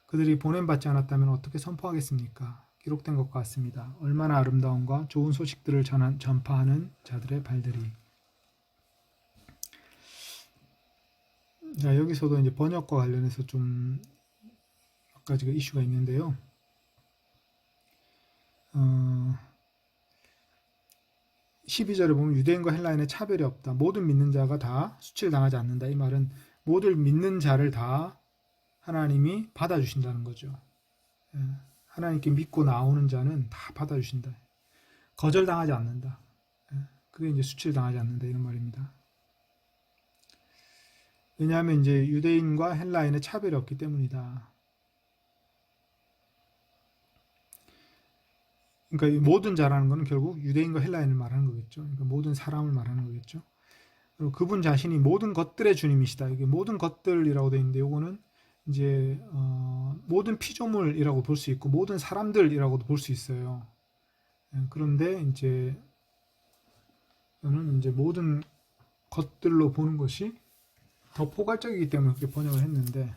그들이 보냄받지 않았다면 어떻게 선포하겠습니까? 기록된 것과 같습니다. 얼마나 아름다움과 좋은 소식들을 전파하는 자들의 발들이. 자, 여기서도 이제 번역과 관련해서 좀 몇 가지가 이슈가 있는데요. 12절에 보면 유대인과 헬라인의 차별이 없다. 모든 믿는 자가 다 수치를 당하지 않는다. 이 말은 모든 믿는 자를 다 하나님이 받아주신다는 거죠. 하나님께 믿고 나오는 자는 다 받아주신다. 거절당하지 않는다. 그게 이제 수치를 당하지 않는다 이런 말입니다. 왜냐하면 이제 유대인과 헬라인의 차별이 없기 때문이다. 그러니까 이 모든 자라는 것은 결국 유대인과 헬라인을 말하는 거겠죠. 그러니까 모든 사람을 말하는 거겠죠. 그리고 그분 자신이 모든 것들의 주님이시다. 이게 모든 것들이라고 되어 있는데 요거는 이제 모든 피조물이라고 볼 수 있고 모든 사람들이라고도 볼 수 있어요. 그런데 이제 저는 이제 모든 것들로 보는 것이 더 포괄적이기 때문에 그렇게 번역을 했는데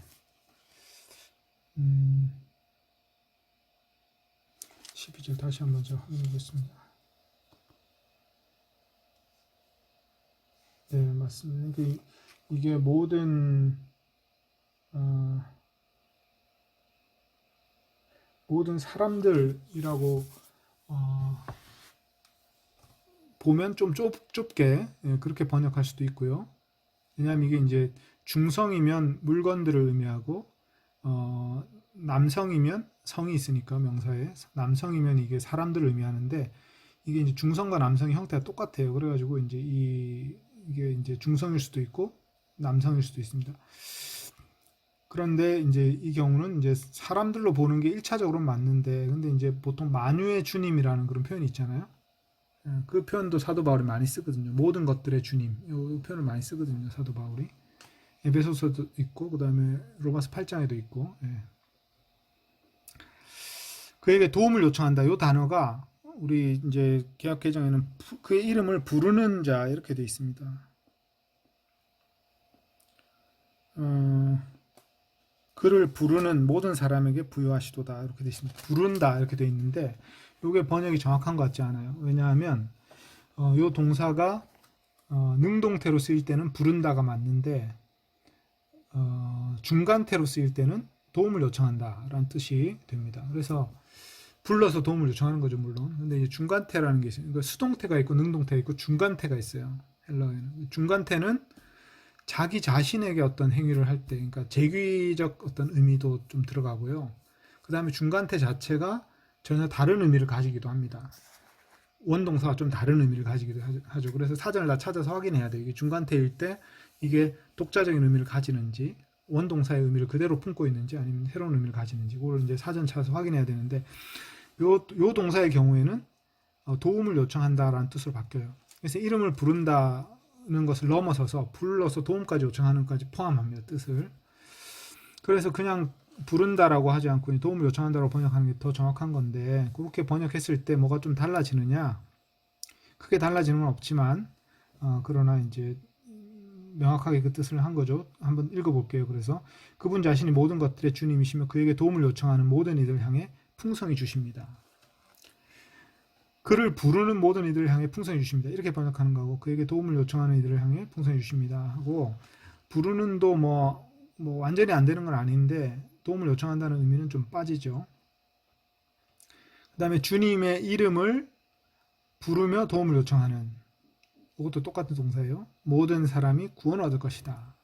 12절 다시 한번 저 확인해 보겠습니다. 네, 맞습니다. 이게 모든 사람들이라고 보면 좀 좁게 그렇게 번역할 수도 있고요. 왜냐하면 이게 이제 중성이면 물건들을 의미하고 남성이면 성이 있으니까 명사에 남성이면 이게 사람들을 의미하는데 이게 이제 중성과 남성의 형태가 똑같아요. 그래가지고 이제 이게 이제 중성일 수도 있고 남성일 수도 있습니다. 그런데 이제 이 경우는 이제 사람들로 보는 게 1차적으로는 맞는데 근데 이제 보통 만유의 주님이라는 그런 표현이 있잖아요. 그 표현도 사도 바울이 많이 쓰거든요. 모든 것들의 주님. 이 표현을 많이 쓰거든요. 사도 바울이. 에베소서도 있고 그다음에 로마서 8장에도 있고. 예. 그에게 도움을 요청한다. 이 단어가 우리 이제 개역 개정에는 그의 이름을 부르는 자 이렇게 되어 있습니다. 그를 부르는 모든 사람에게 부여하시도다 이렇게 되어 있습니다. 부른다 이렇게 되어 있는데 이게 번역이 정확한 것 같지 않아요. 왜냐하면 이 동사가 능동태로 쓰일 때는 부른다가 맞는데 중간태로 쓰일 때는 도움을 요청한다 라는 뜻이 됩니다. 그래서 불러서 도움을 요청하는 거죠, 물론. 근데 이제 중간태라는 게 있어요. 그러니까 수동태가 있고 능동태가 있고 중간태가 있어요. 헬라어에는. 중간태는 자기 자신에게 어떤 행위를 할 때, 그러니까 제귀적 어떤 의미도 좀 들어가고요. 그 다음에 중간태 자체가 전혀 다른 의미를 가지기도 합니다. 원동사가 좀 다른 의미를 가지기도 하죠. 그래서 사전을 다 찾아서 확인해야 돼요. 이게 중간태일 때 이게 독자적인 의미를 가지는지, 원동사의 의미를 그대로 품고 있는지, 아니면 새로운 의미를 가지는지, 그걸 이제 사전 찾아서 확인해야 되는데, 요 동사의 경우에는 도움을 요청한다라는 뜻으로 바뀌어요. 그래서 이름을 부른다는 것을 넘어서서 불러서 도움까지 요청하는 것까지 포함합니다. 뜻을. 그래서 그냥 부른다라고 하지 않고 도움을 요청한다라고 번역하는 게 더 정확한 건데 그렇게 번역했을 때 뭐가 좀 달라지느냐? 크게 달라지는 건 없지만 그러나 이제 명확하게 그 뜻을 한 거죠. 한번 읽어볼게요. 그래서 그분 자신이 모든 것들의 주님이시며 그에게 도움을 요청하는 모든 이들을 향해 풍성히 주십니다. 그를 부르는 모든 이들을 향해 풍성히 주십니다. 이렇게 번역하는 거고 그에게 도움을 요청하는 이들을 향해 풍성히 주십니다. 하고 부르는도 뭐 완전히 안 되는 건 아닌데 도움을 요청한다는 의미는 좀 빠지죠. 그 다음에 주님의 이름을 부르며 도움을 요청하는 이것도 똑같은 동사예요. 모든 사람이 구원을 얻을 것이다.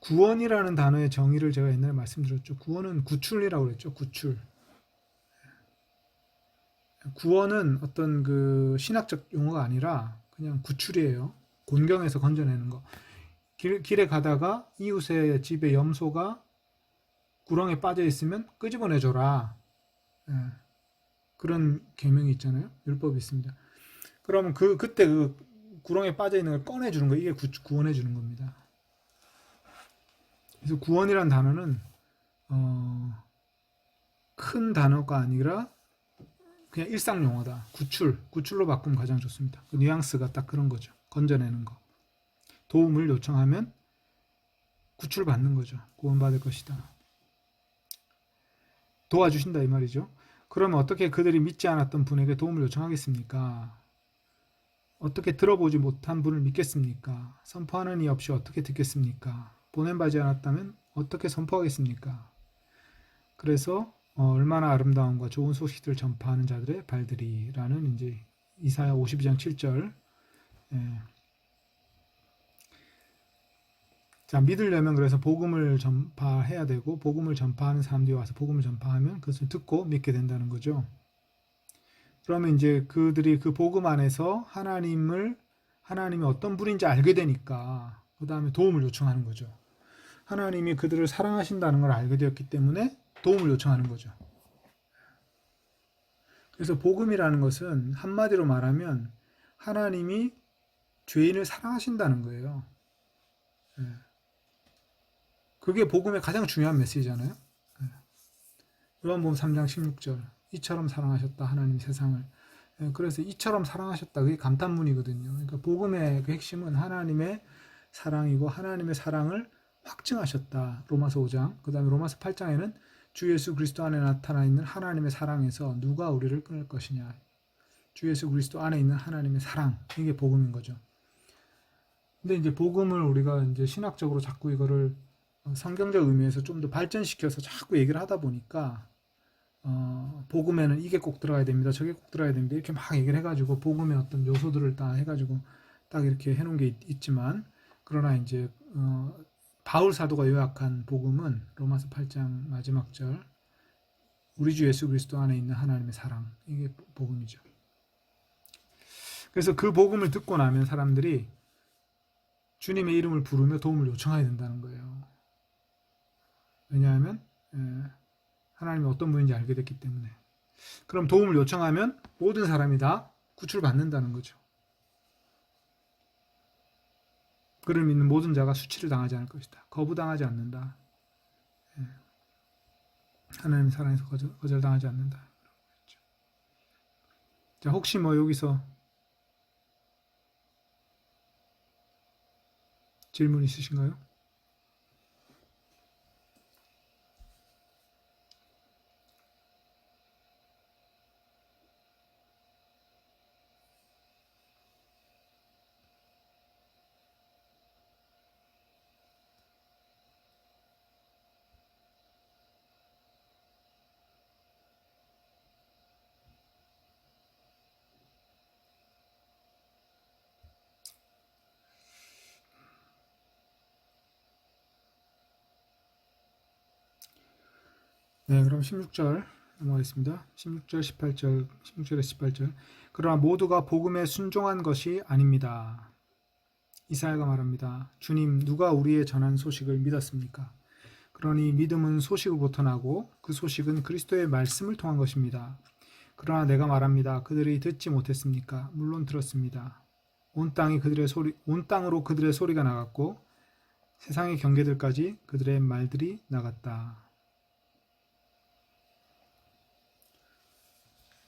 구원이라는 단어의 정의를 제가 옛날에 말씀드렸죠. 구원은 구출이라고 그랬죠. 구출. 구원은 어떤 그 신학적 용어가 아니라 그냥 구출이에요. 곤경에서 건져내는 거. 길에 가다가 이웃의 집에 염소가 구렁에 빠져 있으면 끄집어내줘라. 예, 그런 계명이 있잖아요. 율법이 있습니다. 그러면 그때 그 구렁에 빠져 있는 걸 꺼내주는 거, 이게 구원해 주는 겁니다. 그래서 구원이란 단어는 큰 단어가 아니라 그냥 일상 용어다. 구출로 바꾸면 가장 좋습니다. 그 뉘앙스가 딱 그런 거죠. 건져내는 거. 도움을 요청하면 구출받는 거죠. 구원받을 것이다. 도와주신다 이 말이죠. 그러면 어떻게 그들이 믿지 않았던 분에게 도움을 요청하겠습니까? 어떻게 들어보지 못한 분을 믿겠습니까? 선포하는 이 없이 어떻게 듣겠습니까? 보냄받지 않았다면 어떻게 선포하겠습니까? 그래서 얼마나 아름다움과 좋은 소식들을 전파하는 자들의 발들이라는 이제 이사야 52장 7절. 예. 자, 믿으려면 그래서 복음을 전파해야 되고, 복음을 전파하는 사람들이 와서 복음을 전파하면 그것을 듣고 믿게 된다는 거죠. 그러면 이제 그들이 그 복음 안에서 하나님이 어떤 분인지 알게 되니까 그 다음에 도움을 요청하는 거죠. 하나님이 그들을 사랑하신다는 걸 알게 되었기 때문에 도움을 요청하는 거죠. 그래서 복음이라는 것은 한마디로 말하면 하나님이 죄인을 사랑하신다는 거예요. 그게 복음의 가장 중요한 메시지잖아요. 요한복음 3장 16절. 이처럼 사랑하셨다 하나님 세상을. 그래서 이처럼 사랑하셨다. 그게 감탄문이거든요. 그러니까 복음의 그 핵심은 하나님의 사랑이고 하나님의 사랑을 확증하셨다. 로마서 5장. 그 다음에 로마서 8장에는 주 예수 그리스도 안에 나타나 있는 하나님의 사랑에서 누가 우리를 끊을 것이냐. 주 예수 그리스도 안에 있는 하나님의 사랑. 이게 복음인 거죠. 근데 이제 복음을 우리가 이제 신학적으로 자꾸 이거를 성경적 의미에서 좀 더 발전시켜서 자꾸 얘기를 하다 보니까 복음에는 이게 꼭 들어가야 됩니다. 저게 꼭 들어가야 됩니다. 이렇게 막 얘기를 해가지고 복음의 어떤 요소들을 다 해가지고 딱 이렇게 해놓은 게 있지만 그러나 이제 바울 사도가 요약한 복음은 로마서 8장 마지막 절 우리 주 예수 그리스도 안에 있는 하나님의 사랑 이게 복음이죠. 그래서 그 복음을 듣고 나면 사람들이 주님의 이름을 부르며 도움을 요청해야 된다는 거예요. 왜냐하면 하나님이 어떤 분인지 알게 됐기 때문에. 그럼 도움을 요청하면 모든 사람이 다 구출받는다는 거죠. 그를 믿는 모든 자가 수치를 당하지 않을 것이다. 거부당하지 않는다. 하나님의 사랑에서 거절당하지 않는다. 자, 혹시 뭐 여기서 질문 있으신가요? 네, 그럼 16절 넘어가겠습니다. 16절, 18절, 16절에서 18절. 그러나 모두가 복음에 순종한 것이 아닙니다. 이사야가 말합니다. 주님, 누가 우리의 전한 소식을 믿었습니까? 그러니 믿음은 소식으로부터 나고 그 소식은 그리스도의 말씀을 통한 것입니다. 그러나 내가 말합니다. 그들이 듣지 못했습니까? 물론 들었습니다. 온 땅으로 그들의 소리가 나갔고 세상의 경계들까지 그들의 말들이 나갔다.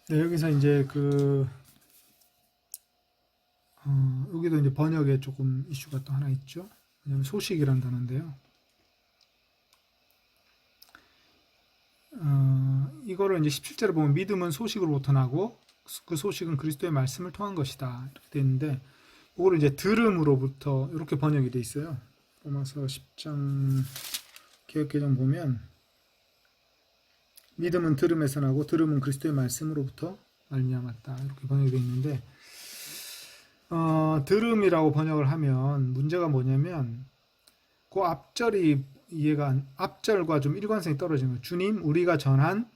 네, 여기서 이제 여기도 이제 번역에 조금 이슈가 또 하나 있죠. 왜냐면 소식이라는 단어인데요. 이거를 이제 17절에 보면 믿음은 소식으로부터 나고 그 소식은 그리스도의 말씀을 통한 것이다. 이렇게 되어 있는데 이거를 이제 들음으로부터 이렇게 번역이 되어 있어요. 로마서 10장 개역개정 보면 믿음은 들음에서 나고 들음은 그리스도의 말씀으로부터 말미암았다. 이렇게 번역이 되어 있는데 들음이라고 번역을 하면 문제가 뭐냐면 그 앞절이 앞절과 좀 일관성이 떨어지는 거예요. 주님, 우리가 전한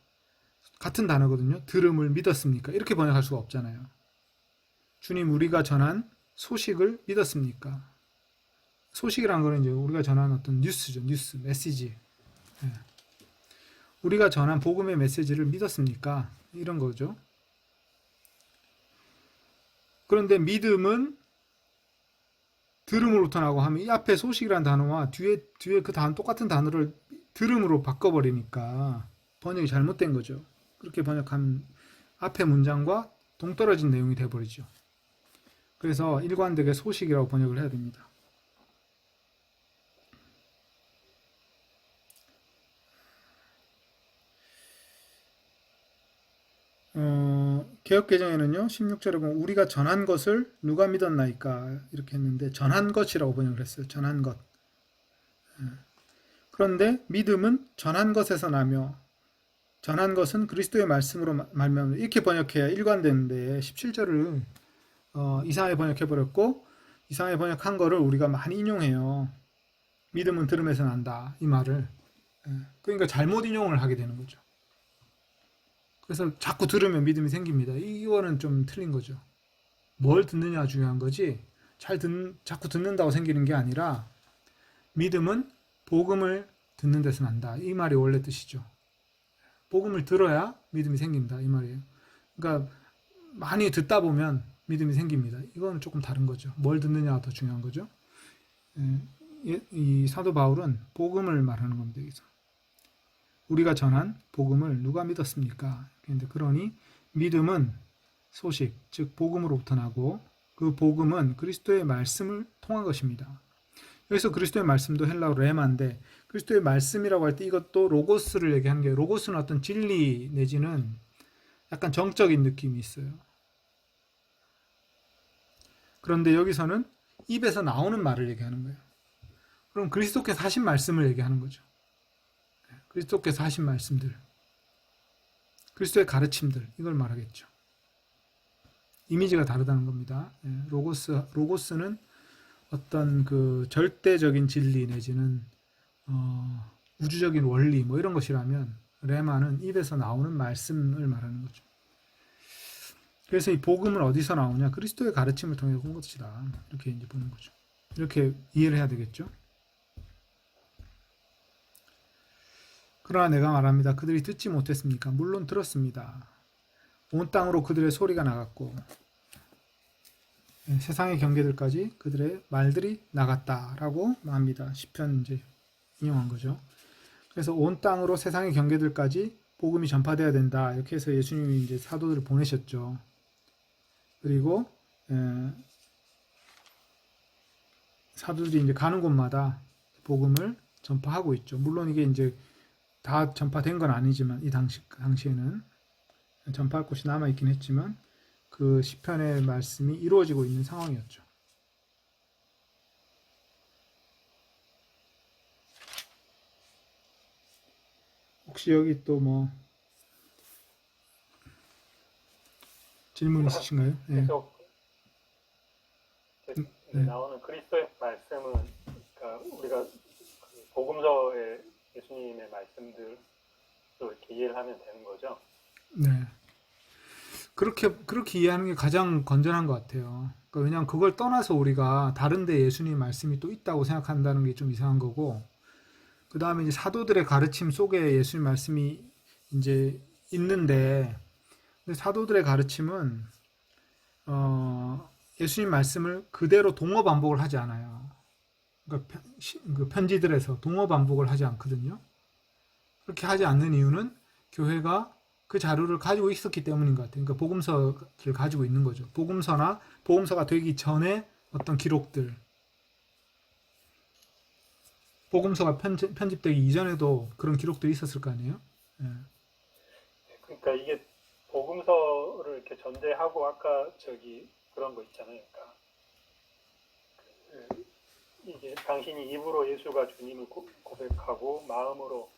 같은 단어거든요. 들음을 믿었습니까? 이렇게 번역할 수가 없잖아요. 주님, 우리가 전한 소식을 믿었습니까? 소식이란 거는 이제 우리가 전한 어떤 뉴스죠. 뉴스, 메시지. 예. 우리가 전한 복음의 메시지를 믿었습니까? 이런 거죠. 그런데 믿음은 들음으로부터 나고 하면 이 앞에 소식이라는 단어와 뒤에 그 단어 똑같은 단어를 들음으로 바꿔버리니까 번역이 잘못된 거죠. 그렇게 번역하면 앞에 문장과 동떨어진 내용이 돼버리죠. 그래서 일관되게 소식이라고 번역을 해야 됩니다. 개역개정에는요 16절에 보면 우리가 전한 것을 누가 믿었나이까 이렇게 했는데 전한 것이라고 번역을 했어요. 전한 것. 그런데 믿음은 전한 것에서 나며 전한 것은 그리스도의 말씀으로 말미암아 이렇게 번역해야 일관되는데 17절을 이상하게 번역해버렸고 이상하게 번역한 거를 우리가 많이 인용해요. 믿음은 들음에서 난다 이 말을. 그러니까 잘못 인용을 하게 되는 거죠. 그래서 자꾸 들으면 믿음이 생깁니다. 이거는 좀 틀린 거죠. 뭘 듣느냐가 중요한 거지 자꾸 듣는다고 생기는 게 아니라 믿음은 복음을 듣는 데서 난다. 이 말이 원래 뜻이죠. 복음을 들어야 믿음이 생긴다. 이 말이에요. 그러니까 많이 듣다 보면 믿음이 생깁니다. 이거는 조금 다른 거죠. 뭘 듣느냐가 더 중요한 거죠. 이 사도 바울은 복음을 말하는 겁니다. 여기서. 우리가 전한 복음을 누가 믿었습니까? 그러니 믿음은 소식, 즉 복음으로부터 나고 그 복음은 그리스도의 말씀을 통한 것입니다. 여기서 그리스도의 말씀도 헬라어로 레마인데 그리스도의 말씀이라고 할 때 이것도 로고스를 얘기하는 게 로고스는 어떤 진리 내지는 약간 정적인 느낌이 있어요. 그런데 여기서는 입에서 나오는 말을 얘기하는 거예요. 그럼 그리스도께서 하신 말씀을 얘기하는 거죠. 그리스도께서 하신 말씀들, 그리스도의 가르침들 이걸 말하겠죠. 이미지가 다르다는 겁니다. 로고스는 어떤 그 절대적인 진리 내지는 우주적인 원리 뭐 이런 것이라면 레마는 입에서 나오는 말씀을 말하는 거죠. 그래서 이 복음은 어디서 나오냐? 그리스도의 가르침을 통해 온 것이다. 이렇게 이제 보는 거죠. 이렇게 이해를 해야 되겠죠. 그러나 내가 말합니다. 그들이 듣지 못했습니까? 물론 들었습니다. 온 땅으로 그들의 소리가 나갔고 세상의 경계들까지 그들의 말들이 나갔다라고 말합니다. 시편 이제 인용한 거죠. 그래서 온 땅으로 세상의 경계들까지 복음이 전파돼야 된다. 이렇게 해서 예수님이 이제 사도들을 보내셨죠. 그리고 사도들이 이제 가는 곳마다 복음을 전파하고 있죠. 물론 이게 이제 다 전파된 건 아니지만 이 당시에는 전파할 곳이 남아 있긴 했지만 그 시편의 말씀이 이루어지고 있는 상황이었죠. 혹시 여기 또 뭐 질문 있으신가요? 계속 나오는 그리스도의 말씀은 그러니까 우리가 그 복음서의 예수님의 말씀들로 이렇게 이해를 하면 되는 거죠. 네. 그렇게 이해하는 게 가장 건전한 것 같아요. 그러니까 왜냐하면 그걸 떠나서 우리가 다른데 예수님 말씀이 또 있다고 생각한다는 게 좀 이상한 거고, 그 다음에 이제 사도들의 가르침 속에 예수님 말씀이 이제 있는데, 근데 사도들의 가르침은 예수님 말씀을 그대로 동어 반복을 하지 않아요. 그러니까 그 편지들에서 동어 반복을 하지 않거든요. 그렇게 하지 않는 이유는 교회가 그 자료를 가지고 있었기 때문인 것 같아요. 그러니까 복음서를 가지고 있는 거죠. 복음서나 복음서가 되기 전에 어떤 기록들, 복음서가 편집되기 이전에도 그런 기록들이 있었을 거 아니에요. 예. 그러니까 이게 복음서를 이렇게 전제하고 아까 그런 거 있잖아요. 그러니까 이게 당신이 입으로 예수가 주님을 고백하고 마음으로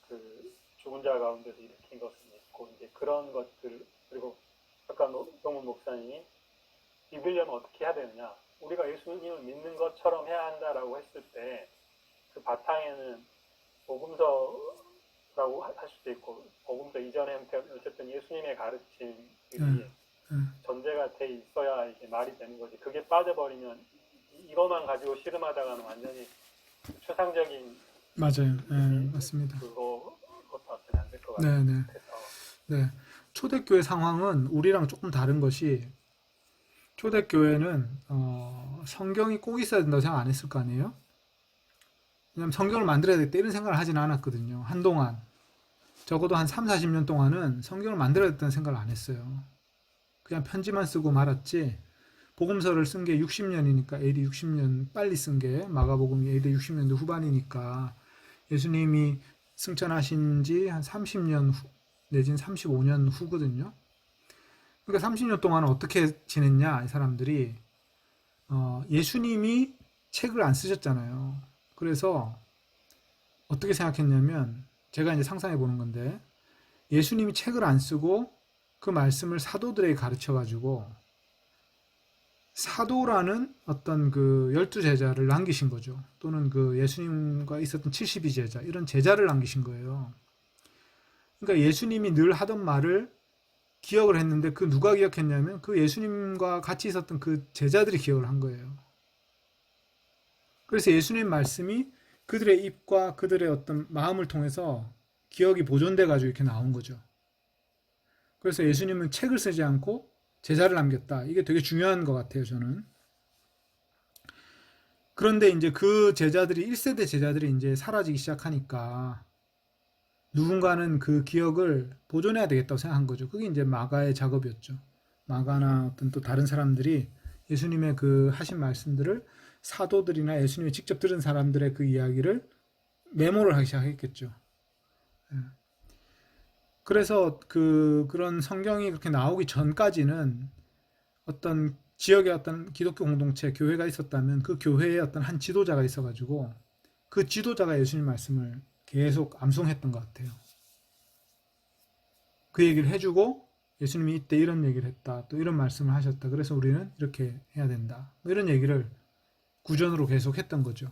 그 죽은 자 가운데서 일으킨 것을 믿고 이제 그런 것들, 그리고 아까 동문 목사님이 믿으려면 어떻게 해야 되느냐, 우리가 예수님을 믿는 것처럼 해야 한다라고 했을 때 그 바탕에는 복음서라고 할 수도 있고 복음서 이전에 어쨌든 예수님의 가르침이 전제가 돼 있어야 이게 말이 되는 거지. 그게 빠져버리면 이거만 가지고 씨름하다가는 완전히 추상적인 맞아요. 네, 맞습니다. 그것도 안 될 것 같아요. 네, 네. 네. 초대교회 상황은 우리랑 조금 다른 것이 초대교회는 성경이 꼭 있어야 된다고 생각 안 했을 거 아니에요? 왜냐면 성경을 만들어야 되겠다 이런 생각을 하지는 않았거든요. 한동안. 적어도 한 3, 40년 동안은 성경을 만들어야 됐다는 생각을 안 했어요. 그냥 편지만 쓰고 말았지. 복음서를 쓴 게 60년이니까 AD 60년 빨리 쓴 게 마가복음이 AD 60년도 후반이니까 예수님이 승천하신 지 한 30년 후, 내지는 35년 후거든요. 그러니까 30년 동안 어떻게 지냈냐 이 사람들이 예수님이 책을 안 쓰셨잖아요. 그래서 어떻게 생각했냐면 제가 이제 상상해 보는 건데 예수님이 책을 안 쓰고 그 말씀을 사도들에게 가르쳐 가지고 사도라는 어떤 그 12제자를 남기신 거죠. 또는 그 예수님과 있었던 72제자 이런 제자를 남기신 거예요. 그러니까 예수님이 늘 하던 말을 기억을 했는데 그 누가 기억했냐면 그 예수님과 같이 있었던 그 제자들이 기억을 한 거예요. 그래서 예수님 말씀이 그들의 입과 그들의 어떤 마음을 통해서 기억이 보존돼 가지고 이렇게 나온 거죠. 그래서 예수님은 책을 쓰지 않고 제자를 남겼다. 이게 되게 중요한 것 같아요, 저는. 그런데 이제 그 제자들이 1세대 제자들이 이제 사라지기 시작하니까 누군가는 그 기억을 보존해야 되겠다고 생각한 거죠. 그게 이제 마가의 작업이었죠. 마가나 어떤 또 다른 사람들이 예수님의 그 하신 말씀들을 사도들이나 예수님이 직접 들은 사람들의 그 이야기를 메모를 하기 시작했겠죠. 그래서 그런 성경이 그렇게 나오기 전까지는 어떤 지역의 어떤 기독교 공동체, 교회가 있었다면 그 교회에 어떤 한 지도자가 있어가지고 그 지도자가 예수님 말씀을 계속 암송했던 것 같아요. 그 얘기를 해주고 예수님이 이때 이런 얘기를 했다. 또 이런 말씀을 하셨다. 그래서 우리는 이렇게 해야 된다. 뭐 이런 얘기를 구전으로 계속 했던 거죠.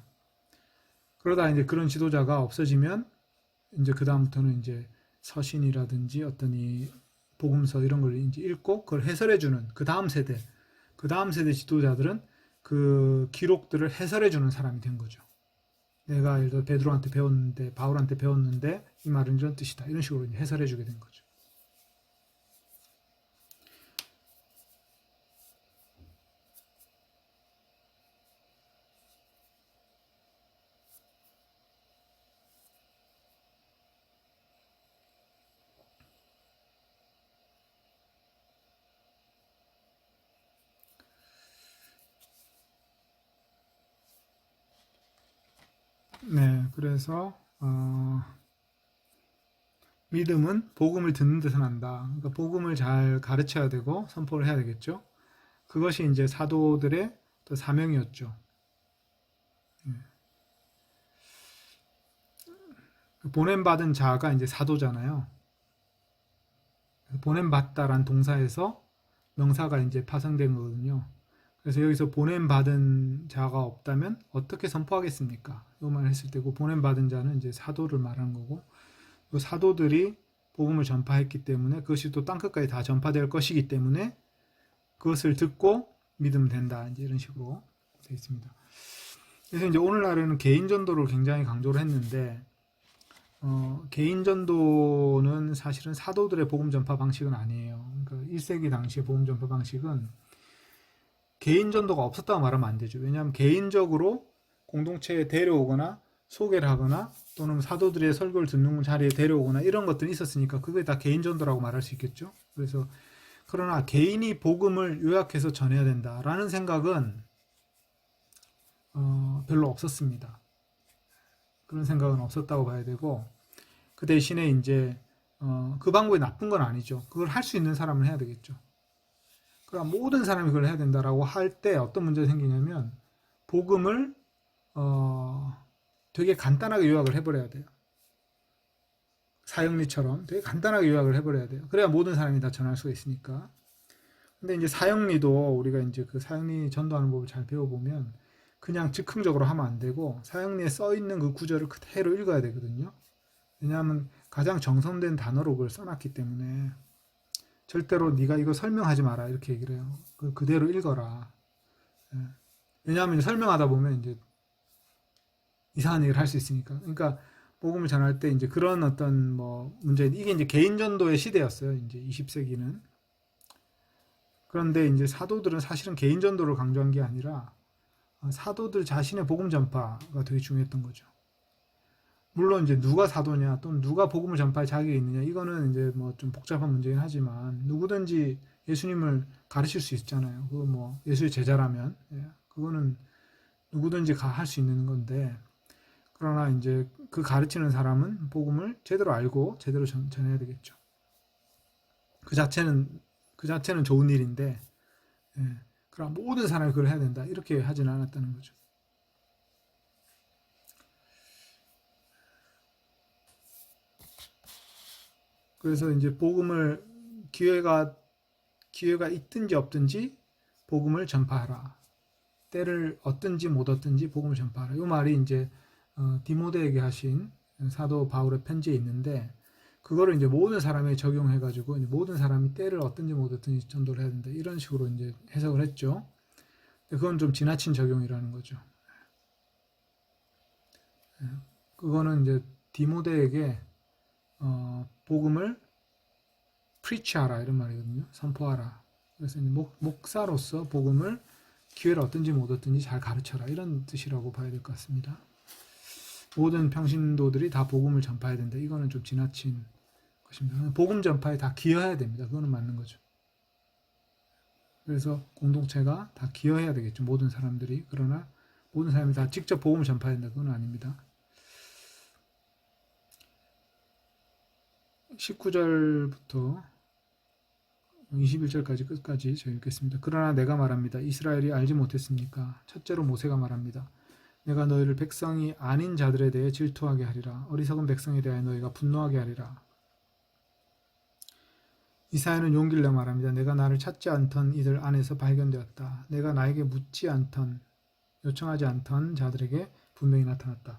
그러다 이제 그런 지도자가 없어지면 이제 그다음부터는 이제 서신이라든지 어떤 이 복음서 이런 걸 이제 읽고 그걸 해설해주는 그 다음 세대 지도자들은 그 기록들을 해설해주는 사람이 된 거죠. 내가 예를 들어 베드로한테 배웠는데 바울한테 배웠는데 이 말은 이런 뜻이다. 이런 식으로 이제 해설해주게 된 거죠. 네, 그래서 믿음은 복음을 듣는 데서 난다. 그러니까 복음을 잘 가르쳐야 되고 선포를 해야 되겠죠. 그것이 이제 사도들의 또 사명이었죠. 보냄받은 자가 이제 사도잖아요. 보냄받다란 동사에서 명사가 이제 파생된 거거든요. 그래서 여기서 보냄받은 자가 없다면 어떻게 선포하겠습니까? 이 말을 했을 때고 보냄받은 자는 이제 사도를 말하는 거고 이 사도들이 복음을 전파했기 때문에 그것이 또 땅끝까지 다 전파될 것이기 때문에 그것을 듣고 믿으면 된다. 이제 이런 식으로 되어 있습니다. 그래서 이제 오늘날에는 개인 전도를 굉장히 강조를 했는데 개인 전도는 사실은 사도들의 복음 전파 방식은 아니에요. 그러니까 1세기 당시의 복음 전파 방식은 개인 전도가 없었다고 말하면 안 되죠. 왜냐하면 개인적으로 공동체에 데려오거나 소개를 하거나 또는 사도들의 설교를 듣는 자리에 데려오거나 이런 것들이 있었으니까 그게 다 개인 전도라고 말할 수 있겠죠. 그래서 그러나 개인이 복음을 요약해서 전해야 된다라는 생각은 별로 없었습니다. 그런 생각은 없었다고 봐야 되고 그 대신에 이제 그 방법이 나쁜 건 아니죠. 그걸 할 수 있는 사람은 해야 되겠죠. 그러니까 모든 사람이 그걸 해야 된다라고 할 때 어떤 문제가 생기냐면 복음을 되게 간단하게 요약을 해버려야 돼요. 사형리처럼 되게 간단하게 요약을 해버려야 돼요. 그래야 모든 사람이 다 전할 수가 있으니까. 근데 이제 사형리도 우리가 이제 그 사형리 전도하는 법을 잘 배워보면 그냥 즉흥적으로 하면 안 되고 사형리에 써 있는 그 구절을 그대로 읽어야 되거든요. 왜냐하면 가장 정성된 단어로 그걸 써놨기 때문에 절대로 네가 이거 설명하지 마라 이렇게 얘기를 해요. 그대로 읽어라. 예. 왜냐하면 설명하다 보면 이제 이상한 얘기를 할 수 있으니까. 그러니까 복음을 전할 때 이제 그런 어떤 뭐 문제, 이게 이제 개인 전도의 시대였어요. 이제 20세기는. 그런데 이제 사도들은 사실은 개인 전도를 강조한 게 아니라 사도들 자신의 복음 전파가 되게 중요했던 거죠. 물론 이제 누가 사도냐 또는 누가 복음을 전파할 자격이 있느냐 이거는 이제 뭐 좀 복잡한 문제긴 하지만 누구든지 예수님을 가르칠 수 있잖아요. 그거 뭐 예수의 제자라면 그거는 누구든지 할 수 있는 건데, 그러나 이제 그 가르치는 사람은 복음을 제대로 알고 제대로 전해야 되겠죠. 그 자체는 좋은 일인데, 그럼 모든 사람이 그걸 해야 된다 이렇게 하지는 않았다는 거죠. 그래서 이제 복음을 기회가 있든지 없든지 복음을 전파하라. 때를 얻든지 못 얻든지 복음을 전파하라. 이 말이 이제 디모데에게 하신 사도 바울의 편지에 있는데, 그거를 이제 모든 사람에 적용해가지고 모든 사람이 때를 얻든지 못 얻든지 전도를 해야 된다 이런 식으로 이제 해석을 했죠. 그건 좀 지나친 적용이라는 거죠. 그거는 이제 디모데에게 복음을 preach하라 이런 말이거든요. 선포하라. 그래서 이제 목사로서 복음을 기회를 얻든지 못 얻든지 잘 가르쳐라 이런 뜻이라고 봐야 될 것 같습니다. 모든 평신도들이 다 복음을 전파해야 된다. 이거는 좀 지나친 것입니다. 복음 전파에 다 기여해야 됩니다. 그거는 맞는 거죠. 그래서 공동체가 다 기여해야 되겠죠. 모든 사람들이. 그러나 모든 사람이 다 직접 복음을 전파해야 된다. 그건 아닙니다. 19절부터 21절까지 끝까지 제가 읽겠습니다. 그러나 내가 말합니다. 이스라엘이 알지 못했습니까? 첫째로 모세가 말합니다. 내가 너희를 백성이 아닌 자들에 대해 질투하게 하리라. 어리석은 백성에 대하여 너희가 분노하게 하리라. 이사야는 용기를 내 말합니다. 내가 나를 찾지 않던 이들 안에서 발견되었다. 내가 나에게 묻지 않던, 요청하지 않던 자들에게 분명히 나타났다.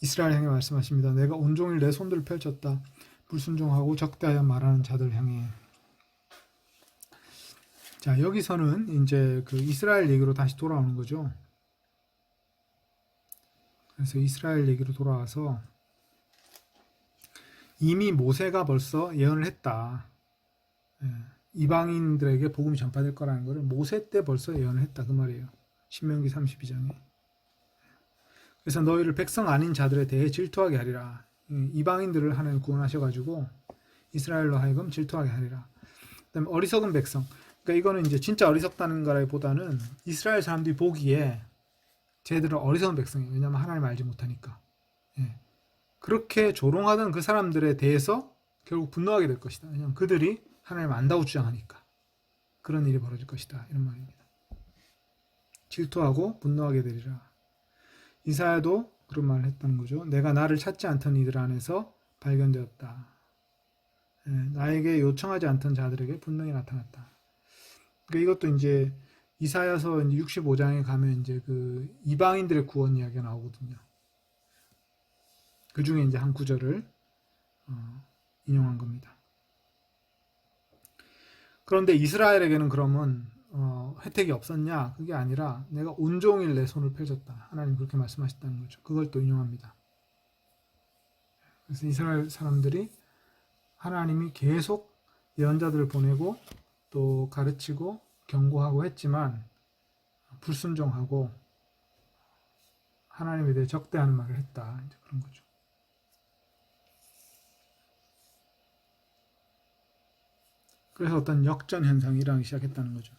이스라엘 향해 말씀하십니다. 내가 온종일 내 손들을 펼쳤다. 불순종하고 적대하여 말하는 자들 향해. 자, 여기서는 이제 그 이스라엘 얘기로 다시 돌아오는 거죠. 그래서 이스라엘 얘기로 돌아와서 이미 모세가 벌써 예언을 했다. 이방인들에게 복음이 전파될 거라는 것을 모세 때 벌써 예언을 했다. 그 말이에요. 신명기 32장에. 그래서 너희를 백성 아닌 자들에 대해 질투하게 하리라. 이방인들을 하나님 구원하셔가지고 이스라엘로 하여금 질투하게 하리라. 그다음에 어리석은 백성. 그러니까 이거는 이제 진짜 어리석다는 거라기보다는 이스라엘 사람들이 보기에 쟤들은 어리석은 백성이에요. 왜냐하면 하나님 알지 못하니까. 그렇게 조롱하던 그 사람들에 대해서 결국 분노하게 될 것이다. 왜냐하면 그들이 하나님 안다고 주장하니까. 그런 일이 벌어질 것이다. 이런 말입니다. 질투하고 분노하게 되리라. 이사야도 그런 말을 했다는 거죠. 내가 나를 찾지 않던 이들 안에서 발견되었다. 나에게 요청하지 않던 자들에게 분명히 나타났다. 그러니까 이것도 이제 이사야서 65장에 가면 이제 그 이방인들의 구원 이야기가 나오거든요. 그 중에 이제 한 구절을 인용한 겁니다. 그런데 이스라엘에게는 그러면 혜택이 없었냐? 그게 아니라 내가 온종일 내 손을 펼쳤다. 하나님 그렇게 말씀하셨다는 거죠. 그걸 또 인용합니다. 그래서 이스라엘 사람들이 하나님이 계속 예언자들을 보내고 또 가르치고 경고하고 했지만 불순종하고 하나님에 대해 적대하는 말을 했다. 이제 그런 거죠. 그래서 어떤 역전 현상이 일어나기 시작했다는 거죠.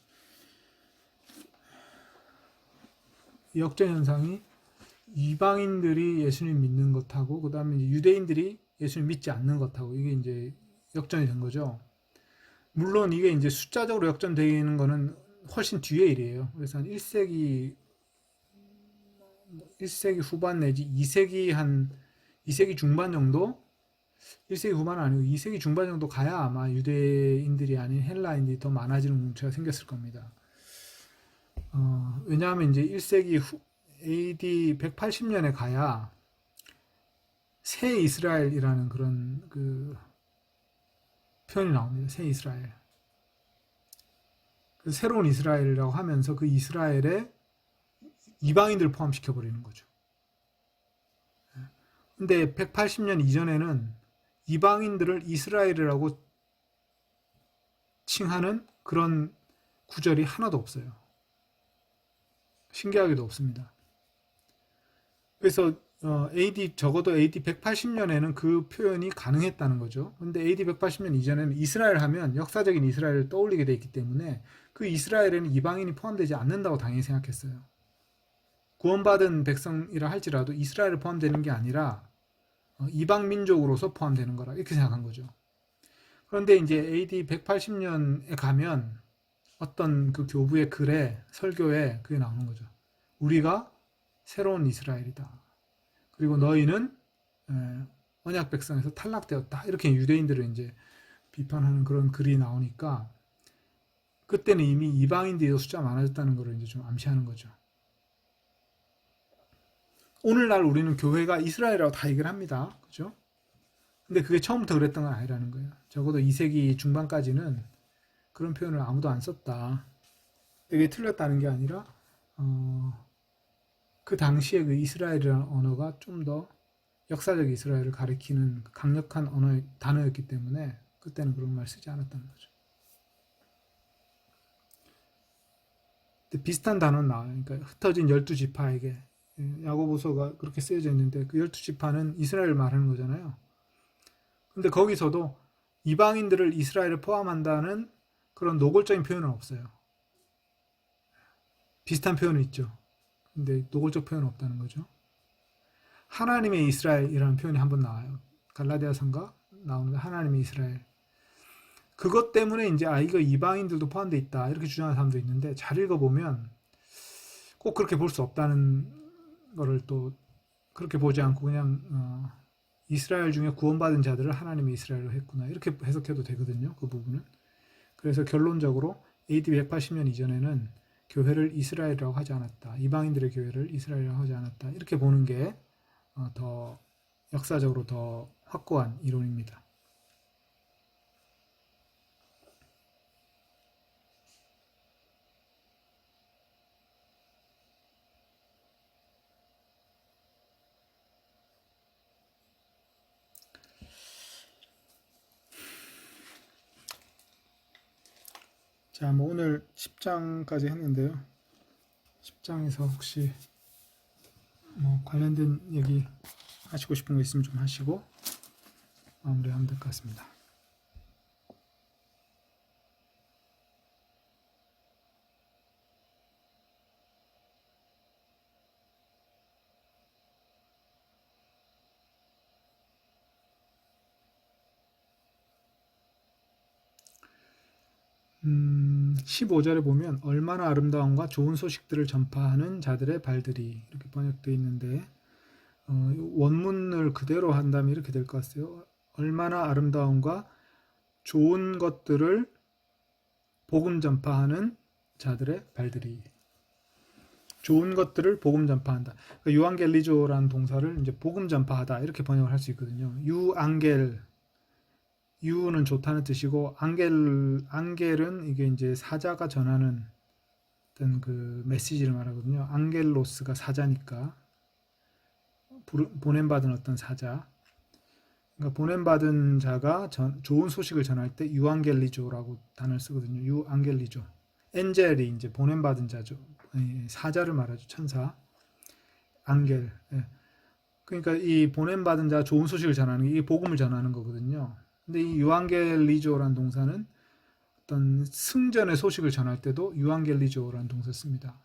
이 역전 현상이 이방인들이 예수님 믿는 것하고 그 다음에 유대인들이 예수님 믿지 않는 것하고 이게 이제 역전이 된 거죠. 물론 이게 이제 숫자적으로 역전되는 거는 훨씬 뒤의 일이에요. 그래서 한 1세기 후반 내지 2세기 중반 정도, 1세기 후반은 아니고 2세기 중반 정도 가야 아마 유대인들이 아닌 헬라인들이 더 많아지는 공동체가 생겼을 겁니다. 왜냐하면 이제 1세기 AD 180년에 가야 새 이스라엘이라는 그런 그 표현이 나옵니다. 새 이스라엘. 그 새로운 이스라엘이라고 하면서 그 이스라엘에 이방인들을 포함시켜 버리는 거죠. 근데 180년 이전에는 이방인들을 이스라엘이라고 칭하는 그런 구절이 하나도 없어요. 신기하게도 없습니다. 그래서 적어도 AD 180년에는 그 표현이 가능했다는 거죠. 근데 AD 180년 이전에는 이스라엘 하면 역사적인 이스라엘을 떠올리게 돼 있기 때문에 그 이스라엘에는 이방인이 포함되지 않는다고 당연히 생각했어요. 구원받은 백성이라 할지라도 이스라엘에 포함되는 게 아니라 이방 민족으로서 포함되는 거라 이렇게 생각한 거죠. 그런데 이제 AD 180년에 가면 어떤 그 교부의 글에 설교에 그게 나오는 거죠. 우리가 새로운 이스라엘이다. 그리고 너희는 언약 백성에서 탈락되었다. 이렇게 유대인들을 이제 비판하는 그런 글이 나오니까 그때는 이미 이방인들이 숫자 많아졌다는 걸 이제 좀 암시하는 거죠. 오늘날 우리는 교회가 이스라엘이라고 다 얘기를 합니다. 그죠? 근데 그게 처음부터 그랬던 건 아니라는 거예요. 적어도 2세기 중반까지는 그런 표현을 아무도 안 썼다. 이게 틀렸다는 게 아니라 그 당시에 그 이스라엘이라는 언어가 좀 더 역사적 이스라엘을 가리키는 강력한 단어였기 때문에 그때는 그런 말 쓰지 않았다는 거죠. 근데 비슷한 단어는 나와요. 그러니까 흩어진 12지파에게 야고보서가 그렇게 쓰여져 있는데 그 12지파는 이스라엘을 말하는 거잖아요. 근데 거기서도 이방인들을 이스라엘에 포함한다는 그런 노골적인 표현은 없어요. 비슷한 표현은 있죠. 근데 노골적 표현은 없다는 거죠. 하나님의 이스라엘이라는 표현이 한번 나와요. 갈라디아서인가 나오는데 하나님의 이스라엘. 그것 때문에 이제 이거 이방인들도 포함되어 있다 이렇게 주장하는 사람도 있는데 잘 읽어보면 꼭 그렇게 볼 수 없다는 거를 또 그렇게 보지 않고 그냥 이스라엘 중에 구원받은 자들을 하나님의 이스라엘로 했구나 이렇게 해석해도 되거든요. 그 부분은. 그래서 결론적으로 AD 180년 이전에는 교회를 이스라엘이라고 하지 않았다. 이방인들의 교회를 이스라엘이라고 하지 않았다. 이렇게 보는 게 더 역사적으로 더 확고한 이론입니다. 자, 뭐 오늘 10장까지 했는데요. 10장에서 혹시 뭐 관련된 얘기 하시고 싶은 거 있으면 좀 하시고 마무리하면 될 것 같습니다. 음, 15절에 보면 얼마나 아름다움과 좋은 소식들을 전파하는 자들의 발들이 이렇게 번역되어 있는데 원문을 그대로 한다면 이렇게 될 것 같아요. 얼마나 아름다움과 좋은 것들을 복음 전파하는 자들의 발들이. 좋은 것들을 복음 전파한다. 그러니까 유앙겔리조라는 동사를 이제 복음 전파하다 이렇게 번역을 할 수 있거든요. 유앙겔, 유는 좋다는 뜻이고 앙겔은 이게 이제 사자가 전하는 어떤 그 메시지를 말하거든요. 앙겔로스가 사자니까 보냄받은 어떤 사자. 그러니까 보냄받은 자가 좋은 소식을 전할 때 유앙겔리조라고 단어를 쓰거든요. 유앙겔리조. 엔젤이 이제 보냄받은 자죠. 사자를 말하죠. 천사. 앙겔. 그러니까 이 보냄받은 자 좋은 소식을 전하는 게 이 복음을 전하는 거거든요. 근데 이 유앙겔리조라는 동사는 어떤 승전의 소식을 전할 때도 유앙겔리조라는 동사 씁니다.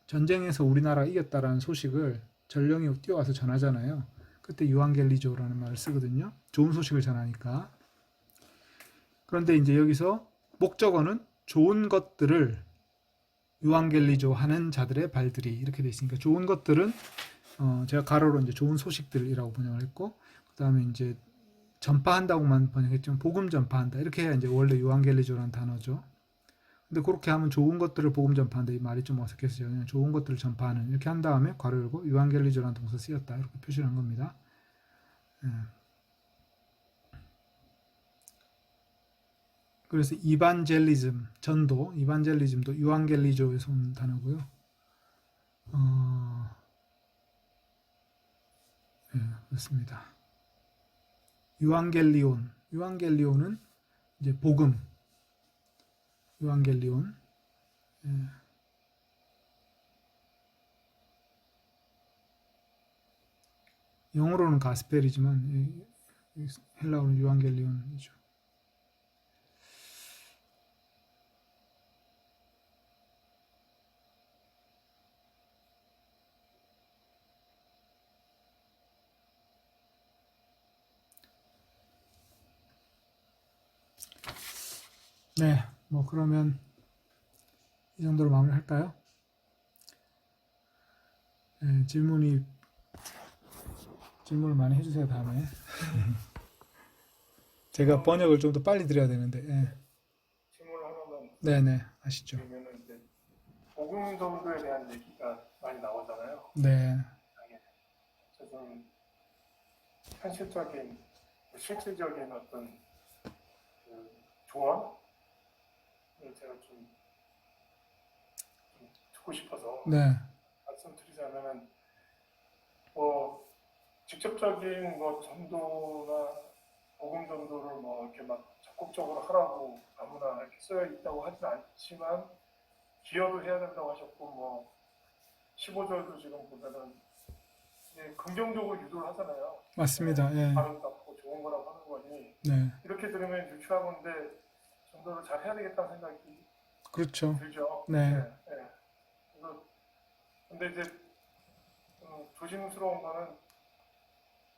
전쟁에서 우리나라가 이겼다라는 소식을 전령이 뛰어와서 전하잖아요. 그때 유앙겔리조라는 말을 쓰거든요. 좋은 소식을 전하니까. 그런데 이제 여기서 목적어는 좋은 것들을 유앙겔리조 하는 자들의 발들이 이렇게 돼 있으니까 좋은 것들은 제가 가로로 이제 좋은 소식들이라고 번역을 했고 그다음에 이제 전파한다고만 번역했지만 복음 전파한다 이렇게 해야 이제 원래 유앙겔리조라는 단어죠. 근데 그렇게 하면 좋은 것들을 복음 전파한다. 이 말이 좀 어색했어요. 그냥 좋은 것들을 전파하는. 이렇게 한 다음에 괄호 열고 유한겔리조라는 동사 쓰였다. 이렇게 표시를 한 겁니다. 예. 그래서 이반젤리즘, 전도, 이반젤리즘도 유한겔리조에서 온 단어고요. 예, 그렇습니다. 유한겔리온은 이제 복음, 유한겔리온. 예. 영어로는 가스펠이지만 헬라어는 유한겔리온이죠. 네, 뭐 그러면 이 정도로 마무리할까요? 네, 질문을 많이 해주세요 다음에. 제가 번역을 좀 더 빨리 드려야 되는데. 예. 질문 하나만 네네 하시죠. 드리면은 이제 복음 전도에 대한 얘기가 많이 나오잖아요. 네, 좀 현실적인, 실질적인 어떤 그 조언을 제가 좀 듣고 싶어서 네, 말씀드리자면은 뭐 직접적인 뭐 전도나 복음 전도를 뭐 이렇게 막 적극적으로 하라고 아무나 이렇게 쓰여 있다고 하진 않지만 기여도 해야 된다고 하셨고 뭐 15절도 지금 보면은 긍정적으로 유도를 하잖아요. 맞습니다. 예, 아름답고 좋은 거라고 하는 거니 네, 이렇게 들으면 유추한 건데 전도를 잘 해야 되겠다는 생각이 그렇죠. 들죠. 네, 그래서 근데 이제 조심스러운 거는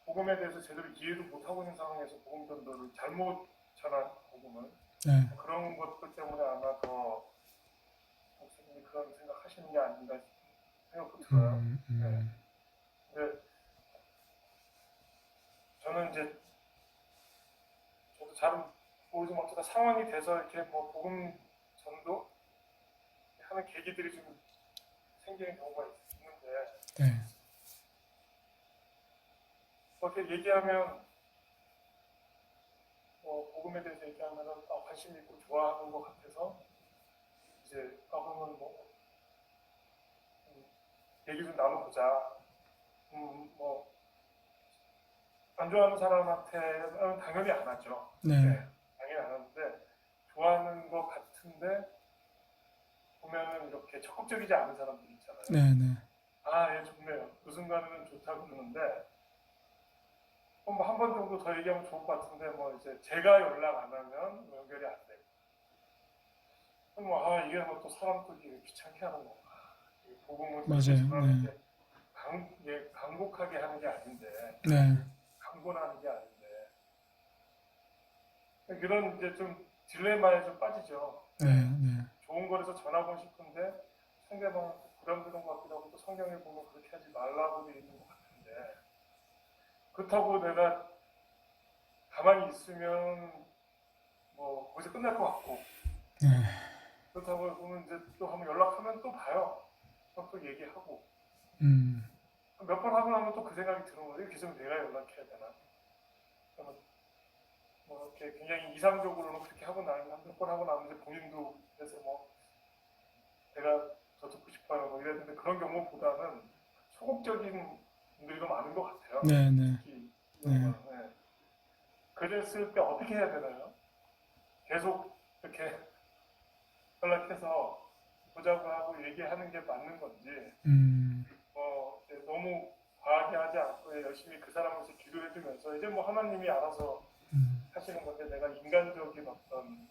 복음에 대해서 제대로 이해도 못하고 있는 상황에서 복음 전도를 잘못 전한 복음을 네, 그런 것들 때문에 아마 더 목사님이 그런 생각하시는 게 아닌가 싶은 생각도 들어요. 네. 근데 저는 이제 저도 잘은 모르지만 어쨌든 상황이 돼서 이렇게 뭐 복음 전도 하는 계기들이 좀 생기는 경우가 있는데 네, 그렇게 얘기하면 뭐 복음에 대해서 얘기하면은 관심 있고 좋아하는 것 같아서 이제 그러면 뭐 얘기 좀 나눠보자. 뭐 안 좋아하는 사람한테는 당연히 안 하죠. 네, 당연히 안 하는데 좋아하는 것 같은데 보면은 이렇게 적극적이지 않은 사람들 있잖아요. 네, 네, 아, 얘 좋네요. 그 순간에는 좋다고 그러는데 뭐 한 번 정도 더 얘기하면 좋을 것 같은데 뭐 이제 제가 연락 안 하면 연결이 안 되고 뭐 이게 뭐 또 사람 또 귀찮게 하는 건가. 복음은 맞아요. 강곡하게 하는 게 아닌데 네, 강권하는 게 아닌데 그런 이제 좀 딜레마에 좀 빠지죠. 네, 네, 좋은 거라서 전하고 싶은데 상대방은 부담스러운 것 같기도 하고 또 성경에 보면 그렇게 하지 말라고 되어 있는 것 같은데 그렇다고 내가 가만히 있으면 뭐 거기서 끝날 것 같고 네, 그렇다고 보면 이제 또 한번 연락하면 또 봐요. 또 얘기하고 몇 번 하고 나면 또 그 생각이 드는 거예요. 계속 내가 연락해야 되나? 그러면 뭐 이렇게 굉장히 이상적으로는 그렇게 하고 나면 몇 번 하고 나면 이제 본인도 그래서 뭐 내가 더 듣고 싶어요 뭐 이랬는데 그런 경우보다는 소극적인 분들이 더 많은 것 같아요. 네, 네, 특히 네. 그랬을 때 어떻게 해야 되나요? 계속 이렇게 연락해서 보자고 하고 얘기하는 게 맞는 건지 너무 과하게 하지 않고 열심히 그 사람한테 기도해주면서 이제 뭐 하나님이 알아서 하시는 건데 내가 인간적인 어떤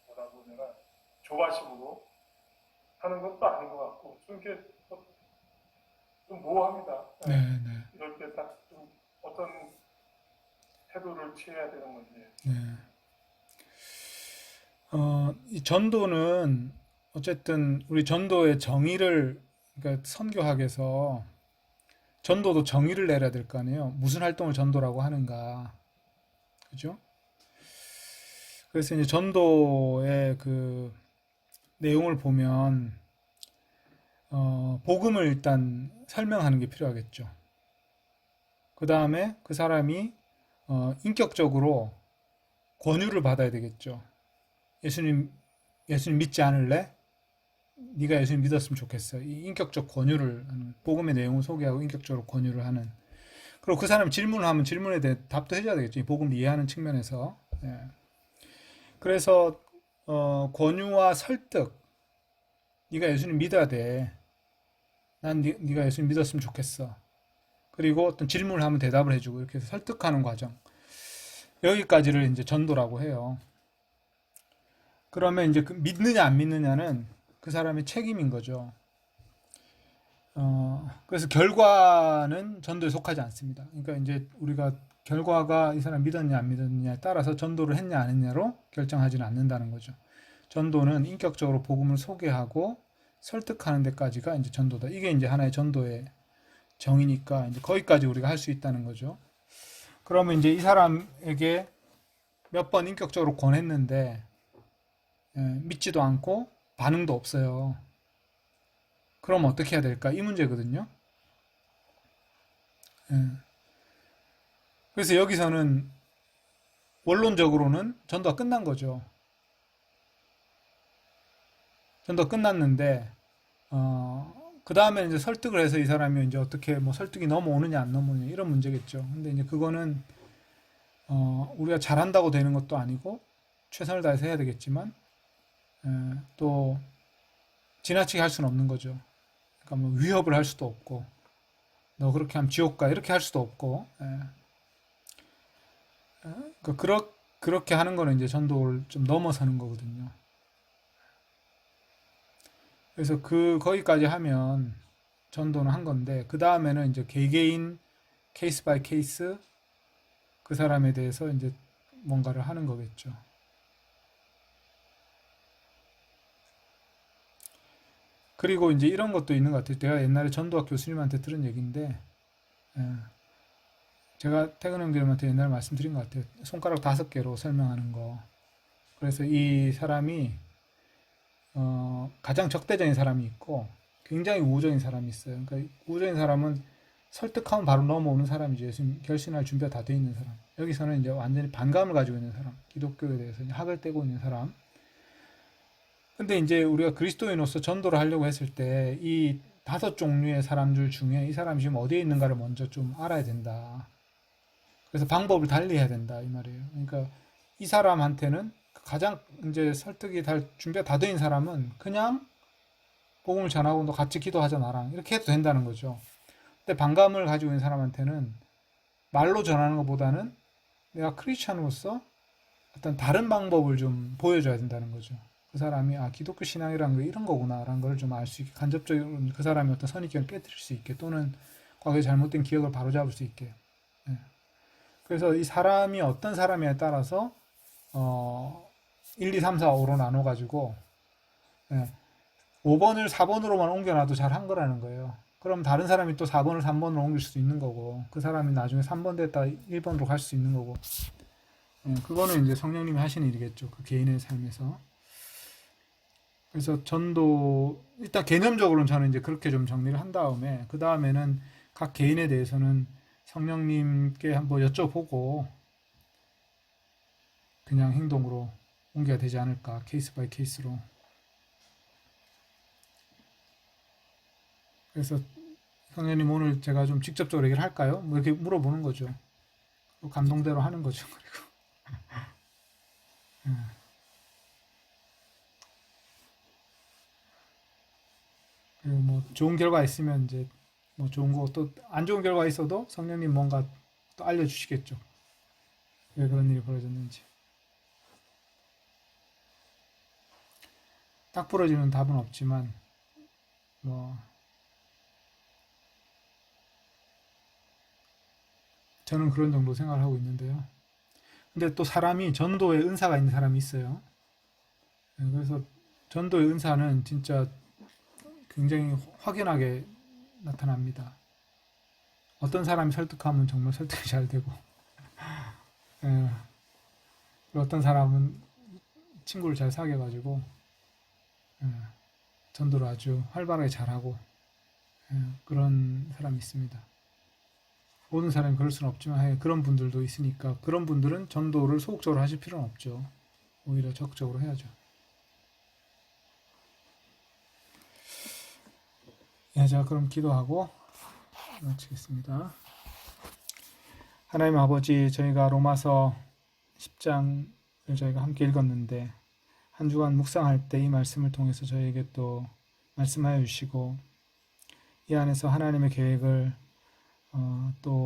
뭐라고 내가 조바심으로 하는 것도 아닌 것 같고 좀 이렇게 좀 모호합니다. 네, 네, 이럴 때 딱 좀 어떤 태도를 취해야 되는 건지. 네. 이 전도는 어쨌든 우리 전도의 정의를, 그러니까 선교학에서 전도도 정의를 내려야 될 거 아니에요. 무슨 활동을 전도라고 하는가. 그죠? 그래서 이제 전도의 그 내용을 보면 복음을 일단 설명하는 게 필요하겠죠. 그 다음에 그 사람이 인격적으로 권유를 받아야 되겠죠. 예수님 믿지 않을래? 네가 예수님 믿었으면 좋겠어. 이 인격적 권유를 하는, 복음의 내용을 소개하고 인격적으로 권유를 하는. 그리고 그 사람이 질문을 하면 질문에 대해 답도 해줘야 되겠죠. 이 복음을 이해하는 측면에서. 예. 그래서 권유와 설득. 네가 예수님 믿어야 돼. 난 네가 예수님 믿었으면 좋겠어. 그리고 어떤 질문을 하면 대답을 해주고 이렇게 해서 설득하는 과정. 여기까지를 이제 전도라고 해요. 그러면 이제 그 믿느냐 안 믿느냐는 그 사람의 책임인 거죠. 그래서 결과는 전도에 속하지 않습니다. 그러니까 이제 우리가 결과가 이 사람 믿었냐 안 믿었냐에 따라서 전도를 했냐 안 했냐로 결정하지는 않는다는 거죠. 전도는 인격적으로 복음을 소개하고 설득하는 데까지가 이제 전도다. 이게 이제 하나의 전도의 정의니까 이제 거기까지 우리가 할 수 있다는 거죠. 그러면 이제 이 사람에게 몇 번 인격적으로 권했는데 믿지도 않고 반응도 없어요. 그럼 어떻게 해야 될까? 이 문제거든요. 그래서 여기서는 원론적으로는 전도가 끝난 거죠. 전도가 끝났는데 그 다음에 이제 설득을 해서 이 사람이 이제 어떻게 뭐 설득이 넘어오느냐 안 넘어오느냐 이런 문제겠죠. 근데 이제 그거는 우리가 잘한다고 되는 것도 아니고 최선을 다해서 해야 되겠지만 또 지나치게 할 수는 없는 거죠. 그러니까 뭐 위협을 할 수도 없고 너 그렇게 하면 지옥 가 이렇게 할 수도 없고 그러니까 그렇게 하는 거는 이제 전도를 좀 넘어서는 거거든요. 그래서 거기까지 하면 전도는 한 건데 그 다음에는 이제 개개인 케이스 바이 케이스 그 사람에 대해서 이제 뭔가를 하는 거겠죠. 그리고 이제 이런 것도 있는 것 같아요. 내가 옛날에 전도학 교수님한테 들은 얘기인데, 제가 태근 형님한테 옛날에 말씀드린 것 같아요. 손가락 5개로 설명하는 거. 그래서 이 사람이, 가장 적대적인 사람이 있고, 굉장히 우호적인 사람이 있어요. 그러니까 우호적인 사람은 설득하면 바로 넘어오는 사람이죠. 예수님 결신할 준비가 다 돼 있는 사람. 여기서는 이제 완전히 반감을 가지고 있는 사람. 기독교에 대해서 학을 떼고 있는 사람. 근데 이제 우리가 그리스도인으로서 전도를 하려고 했을 때 이 5종류의 사람들 중에 이 사람이 지금 어디에 있는가를 먼저 좀 알아야 된다. 그래서 방법을 달리 해야 된다 이 말이에요. 그러니까 이 사람한테는 가장 이제 설득이 준비가 다 된 사람은 그냥 복음을 전하고 너 같이 기도하자 나랑 이렇게 해도 된다는 거죠. 근데 반감을 가지고 있는 사람한테는 말로 전하는 것보다는 내가 크리스찬으로서 어떤 다른 방법을 좀 보여줘야 된다는 거죠. 그 사람이 기독교 신앙이란 게 이런 거구나라는 걸 좀 알 수 있게 간접적으로 그 사람의 어떤 선입견을 깨뜨릴 수 있게 또는 과거에 잘못된 기억을 바로잡을 수 있게. 그래서 이 사람이 어떤 사람이냐에 따라서 1, 2, 3, 4, 5로 나눠가지고 5번을 4번으로만 옮겨놔도 잘 한 거라는 거예요. 그럼 다른 사람이 또 4번을 3번으로 옮길 수도 있는 거고 그 사람이 나중에 3번 됐다 1번으로 갈 수 있는 거고 그거는 이제 성령님이 하시는 일이겠죠. 그 개인의 삶에서. 그래서 전도 일단 개념적으로는 저는 이제 그렇게 좀 정리를 한 다음에 그 다음에는 각 개인에 대해서는 성령님께 한번 여쭤보고 그냥 행동으로 옮겨야 되지 않을까 케이스 바이 케이스로. 그래서 성령님 오늘 제가 좀 직접적으로 얘기를 할까요? 뭐 이렇게 물어보는 거죠. 감동대로 하는 거죠. 그리고 그리고 뭐 좋은 결과 있으면 이제 뭐 좋은 거 또 안 좋은 결과 있어도 성령님 뭔가 또 알려주시겠죠. 왜 그런 일이 벌어졌는지. 딱 부러지는 답은 없지만 뭐 저는 그런 정도 생각을 하고 있는데요. 근데 또 사람이 전도에 은사가 있는 사람이 있어요. 그래서 전도의 은사는 진짜 굉장히 확연하게 나타납니다. 어떤 사람이 설득하면 정말 설득이 잘 되고 어떤 사람은 친구를 잘 사귀어가지고 전도를 아주 활발하게 잘하고 그런 사람이 있습니다. 모든 사람이 그럴 수는 없지만 그런 분들도 있으니까 그런 분들은 전도를 소극적으로 하실 필요는 없죠. 오히려 적극적으로 해야죠. 자, 그럼 기도하고 마치겠습니다. 하나님 아버지, 저희가 로마서 10장을 저희가 함께 읽었는데 한 주간 묵상할 때 이 말씀을 통해서 저희에게 또 말씀하여 주시고 이 안에서 하나님의 계획을 또